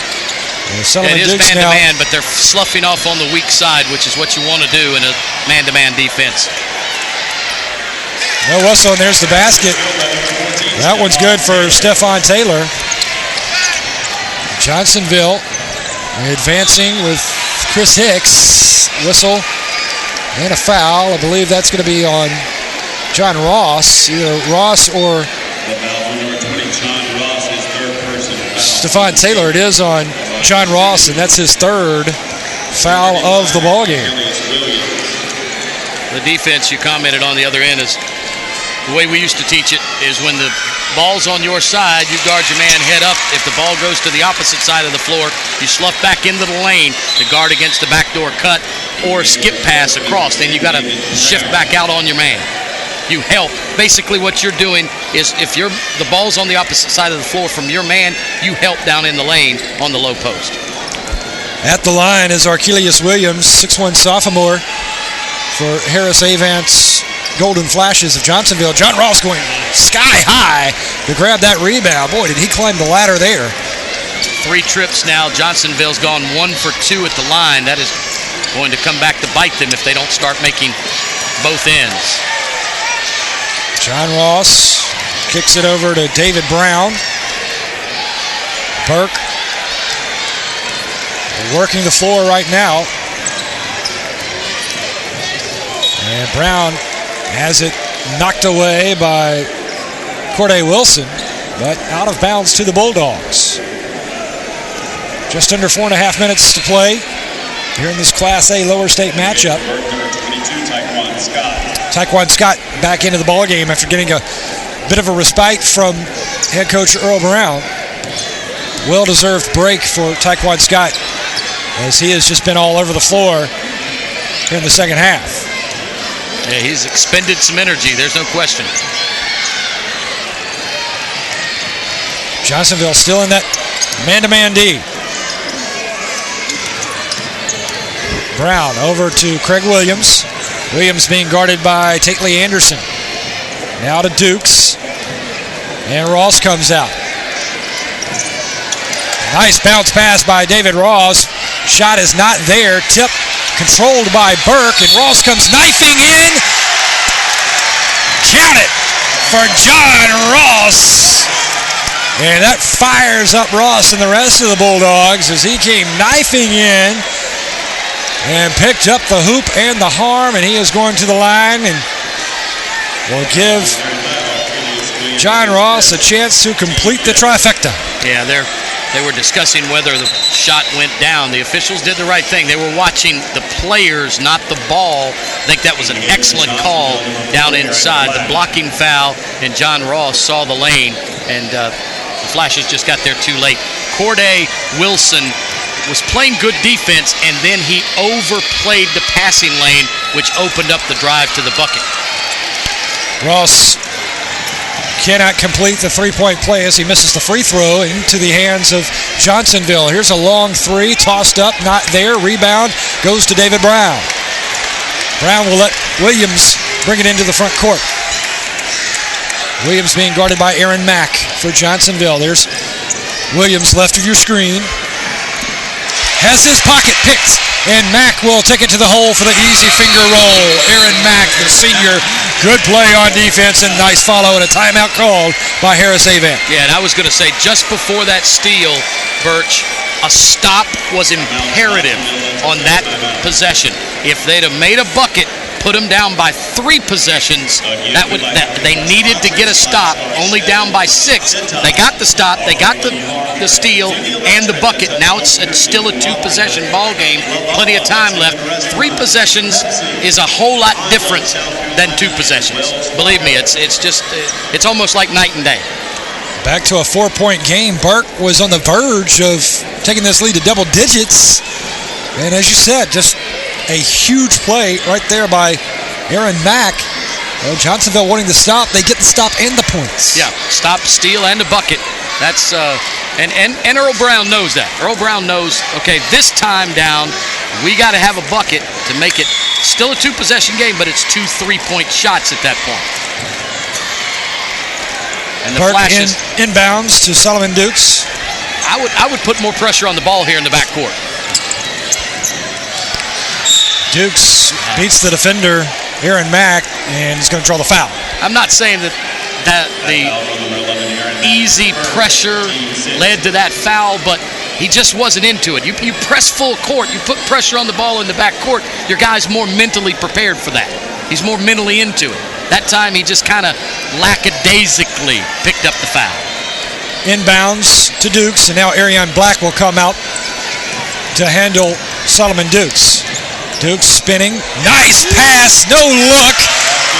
It is man-to-man, but they're sloughing off on the weak side, which is what you want to do in a man-to-man defense. No whistle, and there's the basket. That one's good for Stephon Taylor. Johnsonville advancing with Chris Hicks. Whistle and a foul. I believe that's going to be on John Ross. Either Ross or Stephon Taylor. It is on John Ross, and that's his third foul of the ballgame. The defense you commented on the other end is the way we used to teach it is when the ball's on your side, you guard your man head up. If the ball goes to the opposite side of the floor, you slough back into the lane to guard against a backdoor cut or skip pass across. Then you got to shift back out on your man. You help. Basically what you're doing is if the ball's on the opposite side of the floor from your man, you help down in the lane on the low post. At the line is Archelius Williams, 6'1" sophomore for Harris Avant's Golden Flashes of Johnsonville. John Ross going sky high to grab that rebound. Boy, did he climb the ladder there. 3 trips now. Johnsonville's gone 1 for 2 at the line. That is going to come back to bite them if they don't start making both ends. John Ross kicks it over to David Brown. Burke working the floor right now. And Brown has it knocked away by Corday Wilson, but out of bounds to the Bulldogs. Just under 4.5 minutes to play here in this Class A lower state matchup. Taekwon Scott back into the ballgame after getting a bit of a respite from head coach Earl Brown. Well-deserved break for Taekwon Scott as he has just been all over the floor here in the second half. Yeah, he's expended some energy, there's no question. Johnsonville still in that man-to-man D. Brown over to Craig Williams. Williams being guarded by Tately Anderson. Now to Dukes. And Ross comes out. Nice bounce pass by David Ross. Shot is not there. Tip controlled by Burke, and Ross comes knifing in. Count it for John Ross. And that fires up Ross and the rest of the Bulldogs as he came knifing in and picked up the hoop and the harm, and he is going to the line and will give John Ross a chance to complete the trifecta. Yeah, they were discussing whether the shot went down. The officials did the right thing. They were watching the players, not the ball. I think that was an excellent call down inside. The blocking foul, and John Ross saw the lane, and the Flashes just got there too late. Corday Wilson was playing good defense, and then he overplayed the passing lane, which opened up the drive to the bucket. Ross cannot complete the three-point play as he misses the free throw into the hands of Johnsonville. Here's a long three, tossed up, not there. Rebound goes to David Brown. Brown will let Williams bring it into the front court. Williams being guarded by Aaron Mack for Johnsonville. There's Williams left of your screen. Has his pocket picked, and Mack will take it to the hole for the easy finger roll. Aaron Mack, the senior, good play on defense and nice follow, and a timeout called by Harris Avant. Yeah, and I was going to say, just before that steal, Birch, A stop was imperative on that possession. If they'd have made a bucket, put them down by 3 possessions, they needed to get a stop, only down by 6. They got the stop, they got the steal, and the bucket. Now it's still a 2-possession ball game, plenty of time left. 3 possessions is a whole lot different than 2 possessions. Believe me, it's almost like night and day. Back to a 4-point game. Burke was on the verge of taking this lead to double digits. And as you said, just a huge play right there by Aaron Mack. Johnsonville wanting the stop. They get the stop and the points. Yeah, stop, steal, and a bucket. That's and Earl Brown knows that. Earl Brown knows, okay, this time down, we got to have a bucket to make it still a 2-possession game, but it's 2 3-point shots at that point. And the Burke flashes. Inbounds to Solomon Dukes. I would put more pressure on the ball here in the backcourt. Dukes beats the defender, Aaron Mack, and is going to draw the foul. I'm not saying that the easy pressure led to that foul, but he just wasn't into it. You press full court, you put pressure on the ball in the backcourt, your guy's more mentally prepared for that. He's more mentally into it. That time he just kind of lackadaisically picked up the foul. Inbounds to Dukes, and now Arion Black will come out to handle Solomon Dukes. Dukes spinning. Nice pass, no look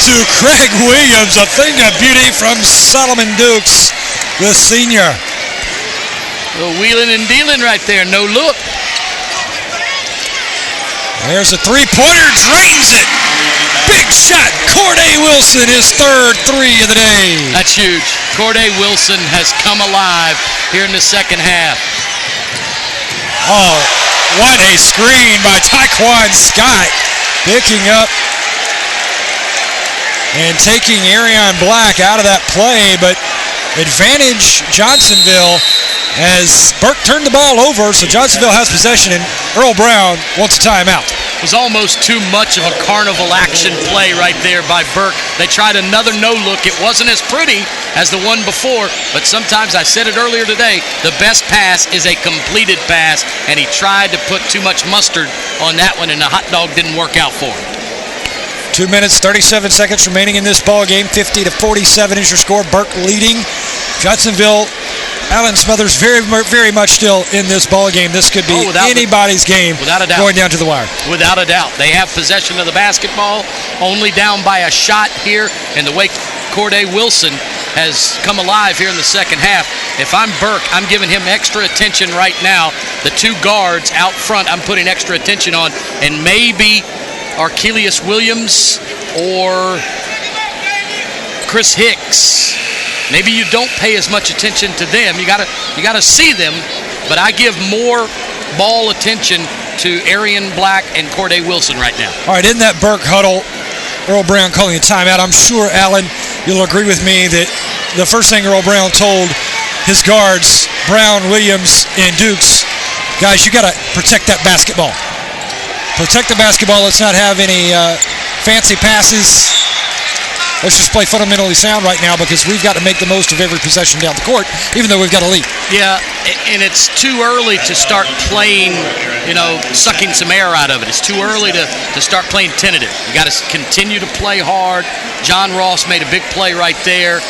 to Craig Williams. A thing of beauty from Solomon Dukes, the senior. A little wheeling and dealing right there, no look. There's a 3-pointer, drains it. Big shot, Corday Wilson, his 3rd 3 of the day. That's huge. Corday Wilson has come alive here in the second half. Oh, what a screen by Tyquan Scott, picking up and taking Arion Black out of that play, but advantage Johnsonville as Burke turned the ball over, so Johnsonville has possession, and Earl Brown wants a timeout. It was almost too much of a carnival action play right there by Burke. They tried another no-look. It wasn't as pretty as the one before, but sometimes, I said it earlier today, the best pass is a completed pass, and he tried to put too much mustard on that one, and the hot dog didn't work out for him. 2 minutes, 37 seconds remaining in this ball game. 50-47 is your score. Burke leading. Johnsonville, Alan Smothers very, very much still in this ball game. This could be anybody's game without a doubt. Going down to the wire. Without a doubt. They have possession of the basketball, only down by a shot here, and the way Corday Wilson has come alive here in the second half. If I'm Burke, I'm giving him extra attention right now. The 2 guards out front, I'm putting extra attention on, and maybe Archelius Williams or Chris Hicks. Maybe you don't pay as much attention to them. You gotta see them, but I give more ball attention to Arion Black and Corday Wilson right now. All right, in that Burke huddle, Earl Brown calling a timeout. I'm sure, Alan, you'll agree with me that the first thing Earl Brown told his guards, Brown, Williams, and Dukes, guys, you gotta protect that basketball. Protect the basketball. Let's not have any fancy passes. Let's just play fundamentally sound right now because we've got to make the most of every possession down the court, even though we've got a lead. Yeah, and it's too early to start playing, sucking some air out of it. It's too early to start playing tentative. You got to continue to play hard. John Ross made a big play right there.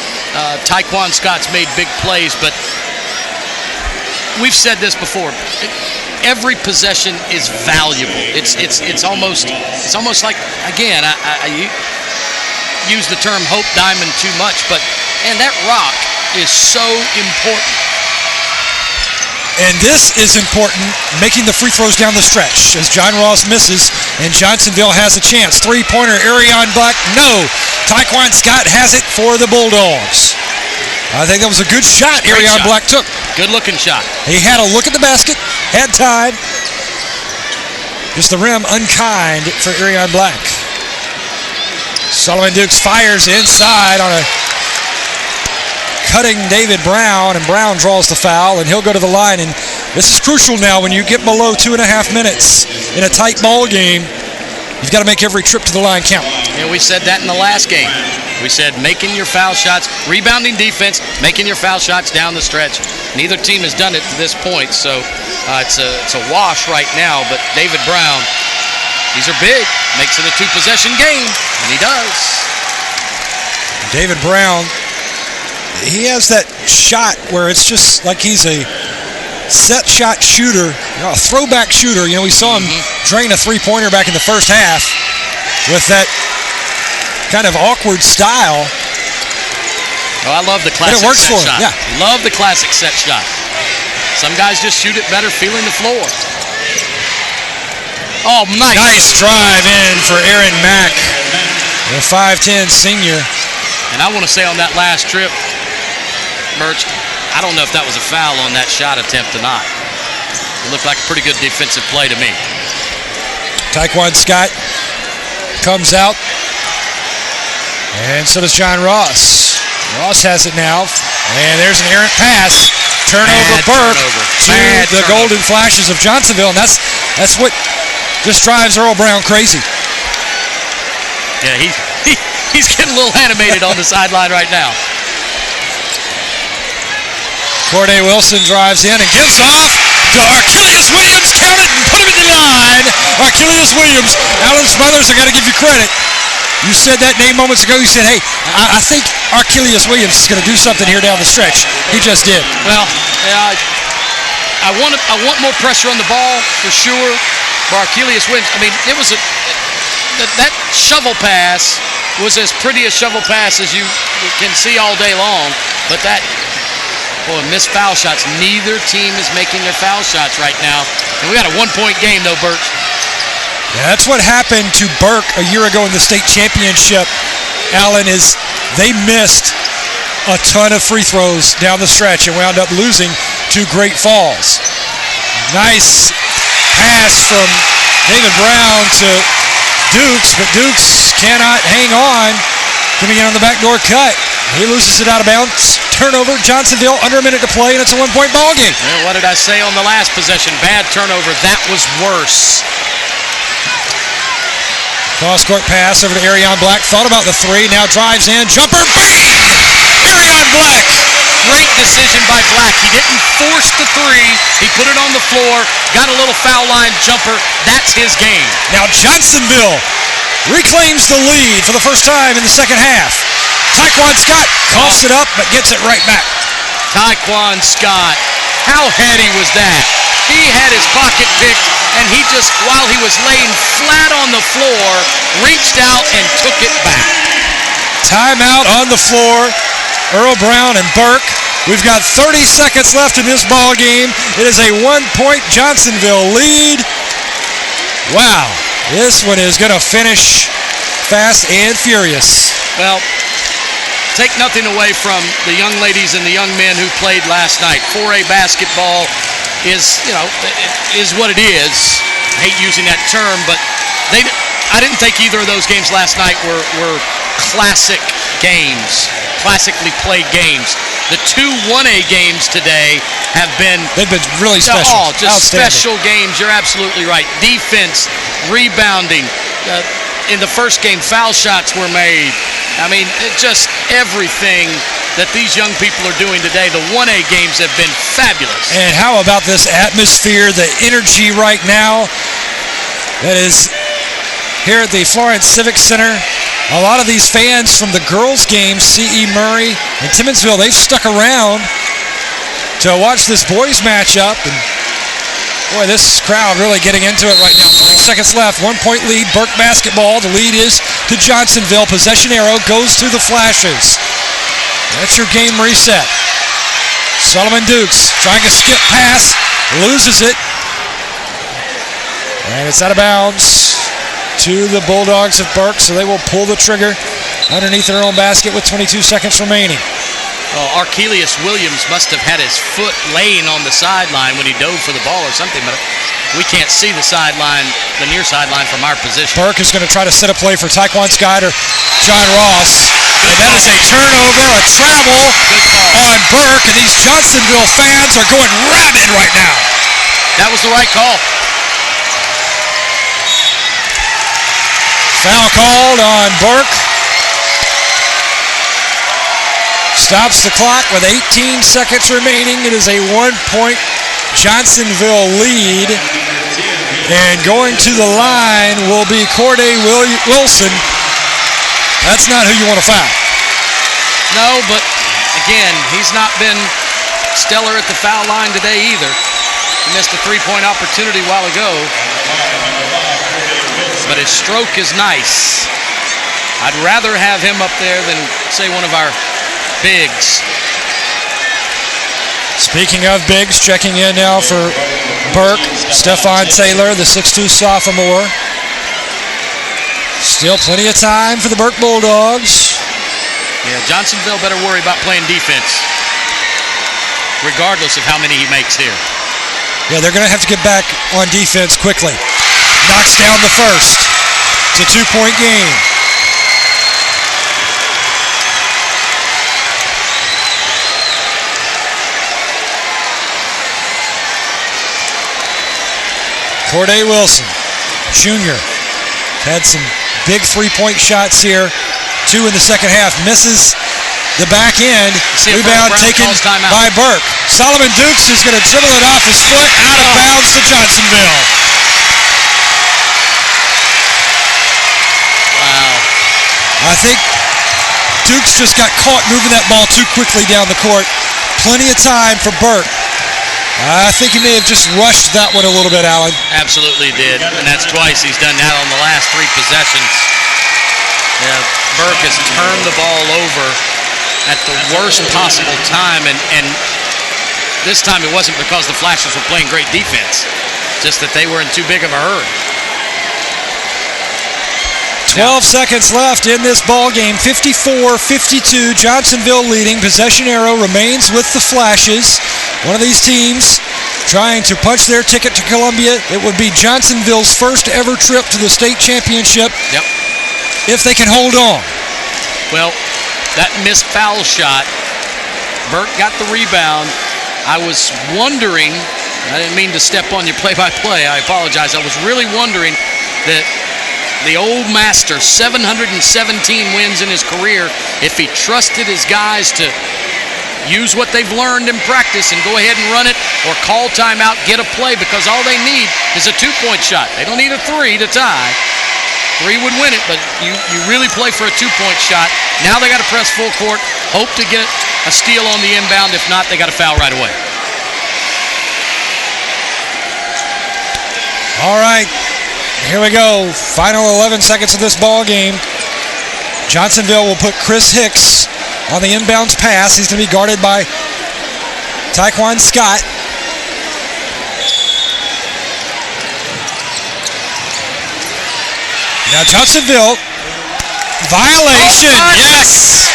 Tyquan Scott's made big plays, but we've said this before. Every possession is valuable. It's almost like, again, I use the term hope diamond too much, but that rock is so important. And this is important, making the free throws down the stretch as John Ross misses and Johnsonville has a chance. 3-pointer, Arion Black, no. Tyquan Scott has it for the Bulldogs. I think that was a good shot Arion Black took. Good looking shot. He had a look at the basket, had time. Just the rim unkind for Arion Black. Solomon Dukes fires inside on a cutting David Brown, and Brown draws the foul, and he'll go to the line. And this is crucial now when you get below 2.5 minutes in a tight ball game. You've got to make every trip to the line count. We said that in the last game. We said making your foul shots, rebounding defense, making your foul shots down the stretch. Neither team has done it to this point, so it's a wash right now. But David Brown, these are big, makes it a 2-possession game, and he does. David Brown, he has that shot where it's just like he's a set shot shooter, a throwback shooter. We saw him drain a three-pointer back in the first half with that kind of awkward style. Oh, I love the classic but it works set for him. shot. Yeah. Love the classic set shot. Some guys just shoot it better feeling the floor. Oh, nice. Nice drive in for Aaron Mack, the 5'10 senior. And I want to say on that last trip, Birch, I don't know if that was a foul on that shot attempt or not. It looked like a pretty good defensive play to me. Taekwon Scott comes out, and so does John Ross. Ross has it now, and there's an errant pass. Turnover, Burke to the Golden Flashes of Johnsonville, and that's what just drives Earl Brown crazy. Yeah, he's getting a little animated on the sideline right now. Corday Wilson drives in and gives off to Archelius Williams. Count it and put him in the line. Archelius Williams. Alan Smothers, I got to give you credit. You said that name moments ago. You said, hey, I think Archelius Williams is going to do something here down the stretch. He just did. Well, yeah, I want more pressure on the ball for sure for Archelius Williams. I mean, it was that shovel pass was as pretty a shovel pass as you can see all day long, but that missed foul shots. Neither team is making their foul shots right now. And we got a 1-point game, though, Burke. Yeah, that's what happened to Burke a year ago in the state championship. Allen, they missed a ton of free throws down the stretch and wound up losing to Great Falls. Nice pass from David Brown to Dukes, but Dukes cannot hang on. Coming in on the backdoor cut. He loses it out of bounds. Turnover, Johnsonville, under a minute to play, and it's a 1-point ball game. Yeah, what did I say on the last possession? Bad turnover. That was worse. Cross-court pass over to Arion Black. Thought about the three. Now drives in. Jumper. Bang! Arion Black. Great decision by Black. He didn't force the three. He put it on the floor. Got a little foul line jumper. That's his game. Now Johnsonville reclaims the lead for the first time in the second half. Taekwon Scott coughs it up, but gets it right back. Taekwon Scott. How heady was that? He had his pocket picked, and he just, while he was laying flat on the floor, reached out and took it back. Timeout on the floor. Earl Brown and Burke. We've got 30 seconds left in this ball game. It is a 1-point Johnsonville lead. Wow, this one is going to finish fast and furious. Well, take nothing away from the young ladies and the young men who played last night. 4A basketball is what it is. I hate using that term, but I didn't think either of those games last night were classic games, classically played games. The 2 1A games today they've been really special. Oh, just special games. You're absolutely right. Defense, rebounding. In the first game, foul shots were made. I mean, just everything that these young people are doing today. The 1A games have been fabulous. And how about this atmosphere, the energy right now that is here at the Florence Civic Center? A lot of these fans from the girls' games, C.E. Murray and Timmonsville, they've stuck around to watch this boys' matchup. And boy, this crowd really getting into it right now. 3 seconds left, 1-point lead, Burke basketball. The lead is to Johnsonville. Possession arrow goes to the Flashes. That's your game reset. Sullivan Dukes trying to skip pass, loses it. And it's out of bounds to the Bulldogs of Burke, so they will pull the trigger underneath their own basket with 22 seconds remaining. Well, Archelius Williams must have had his foot laying on the sideline when he dove for the ball or something, but we can't see the sideline, the near sideline from our position. Burke is going to try to set a play for Taekwon Scott or John Ross. And that is a turnover, a travel on Burke, and these Johnsonville fans are going rabid right now. That was the right call. Foul called on Burke. Stops the clock with 18 seconds remaining. It is a 1-point Johnsonville lead. And going to the line will be Corday Wilson. That's not who you want to foul. No, but again, he's not been stellar at the foul line today either. He missed a three-point opportunity a while ago. But his stroke is nice. I'd rather have him up there than, say, one of our bigs. Speaking of bigs, checking in now for Burke, Stephon Taylor, the 6'2 sophomore. Still plenty of time for the Burke Bulldogs. Yeah, Johnsonville better worry about playing defense, regardless of how many he makes here. Yeah, they're going to have to get back on defense quickly. Knocks down the first. It's a 2-point game. Corday Wilson, junior, had some big three-point shots here. 2 in the second half. Misses the back end. Rebound taken by Burke. Solomon Dukes is going to dribble it off his foot, out of bounds to Johnsonville. Wow. I think Dukes just got caught moving that ball too quickly down the court. Plenty of time for Burke. I think he may have just rushed that one a little bit, Alan. Absolutely did, and that's twice he's done that on the last 3 possessions. Yeah, Burke has turned the ball over at the worst possible time, and this time it wasn't because the Flashers were playing great defense, just that they were in too big of a hurry. 12 seconds left in this ball game. 54-52. Johnsonville leading. Possession arrow remains with the Flashes. One of these teams trying to punch their ticket to Columbia. It would be Johnsonville's first ever trip to the state championship. Yep. If they can hold on. Well, that missed foul shot, Burke got the rebound. I was wondering, I didn't mean to step on your play-by-play, I apologize. I was really wondering that the old master, 717 wins in his career, if he trusted his guys to use what they've learned in practice and go ahead and run it, or call timeout, get a play, because all they need is a 2-point shot. They don't need a 3 to tie. 3 would win it, but you really play for a 2-point shot. Now they got to press full court, hope to get a steal on the inbound. If not, they got to foul right away. All right, here we go. Final 11 seconds of this ball game. Johnsonville will put Chris Hicks on the inbounds pass. He's going to be guarded by Tyquan Scott. Now Johnsonville, violation, yes!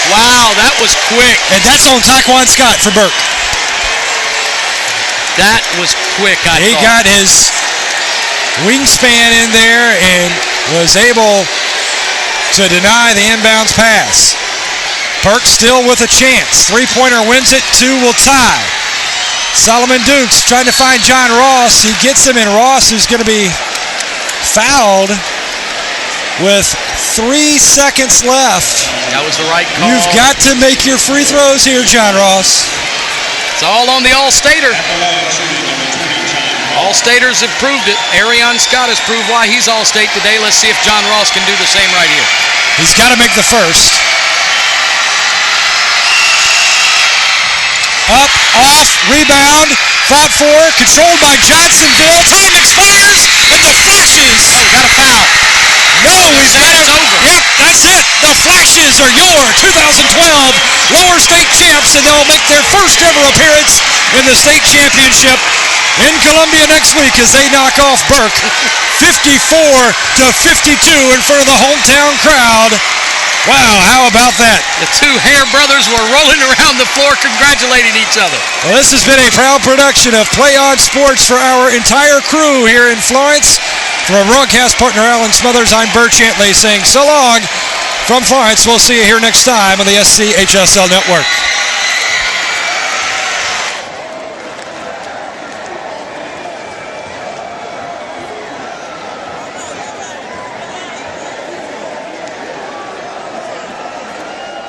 Wow, that was quick. And that's on Tyquan Scott for Burke. That was quick, I thought. He got his wingspan in there and was able to deny the inbounds pass. Burke still with a chance. 3-pointer wins it, 2 will tie. Solomon Dukes trying to find John Ross. He gets him, and Ross is going to be fouled with 3 seconds left. That was the right call. You've got to make your free throws here, John Ross. It's all on the All-Stater. All-Staters have proved it. Arion Scott has proved why he's All-State today. Let's see if John Ross can do the same right here. He's got to make the first. Up, off, rebound, fought for, controlled by Johnsonville. Time expires, and the Flashes. Oh, got a foul. No, he's got it. Over. Yep, that's it. The Flashes are your 2012 lower state champs, and they'll make their first ever appearance in the state championship in Columbia next week as they knock off Burke 54-52 in front of the hometown crowd. Wow, how about that? The 2 Hare brothers were rolling around the floor congratulating each other. Well, this has been a proud production of Play On Sports for our entire crew here in Florence. From our broadcast partner Alan Smothers, I'm Bert Chantley saying so long from Florence. We'll see you here next time on the SCHSL Network.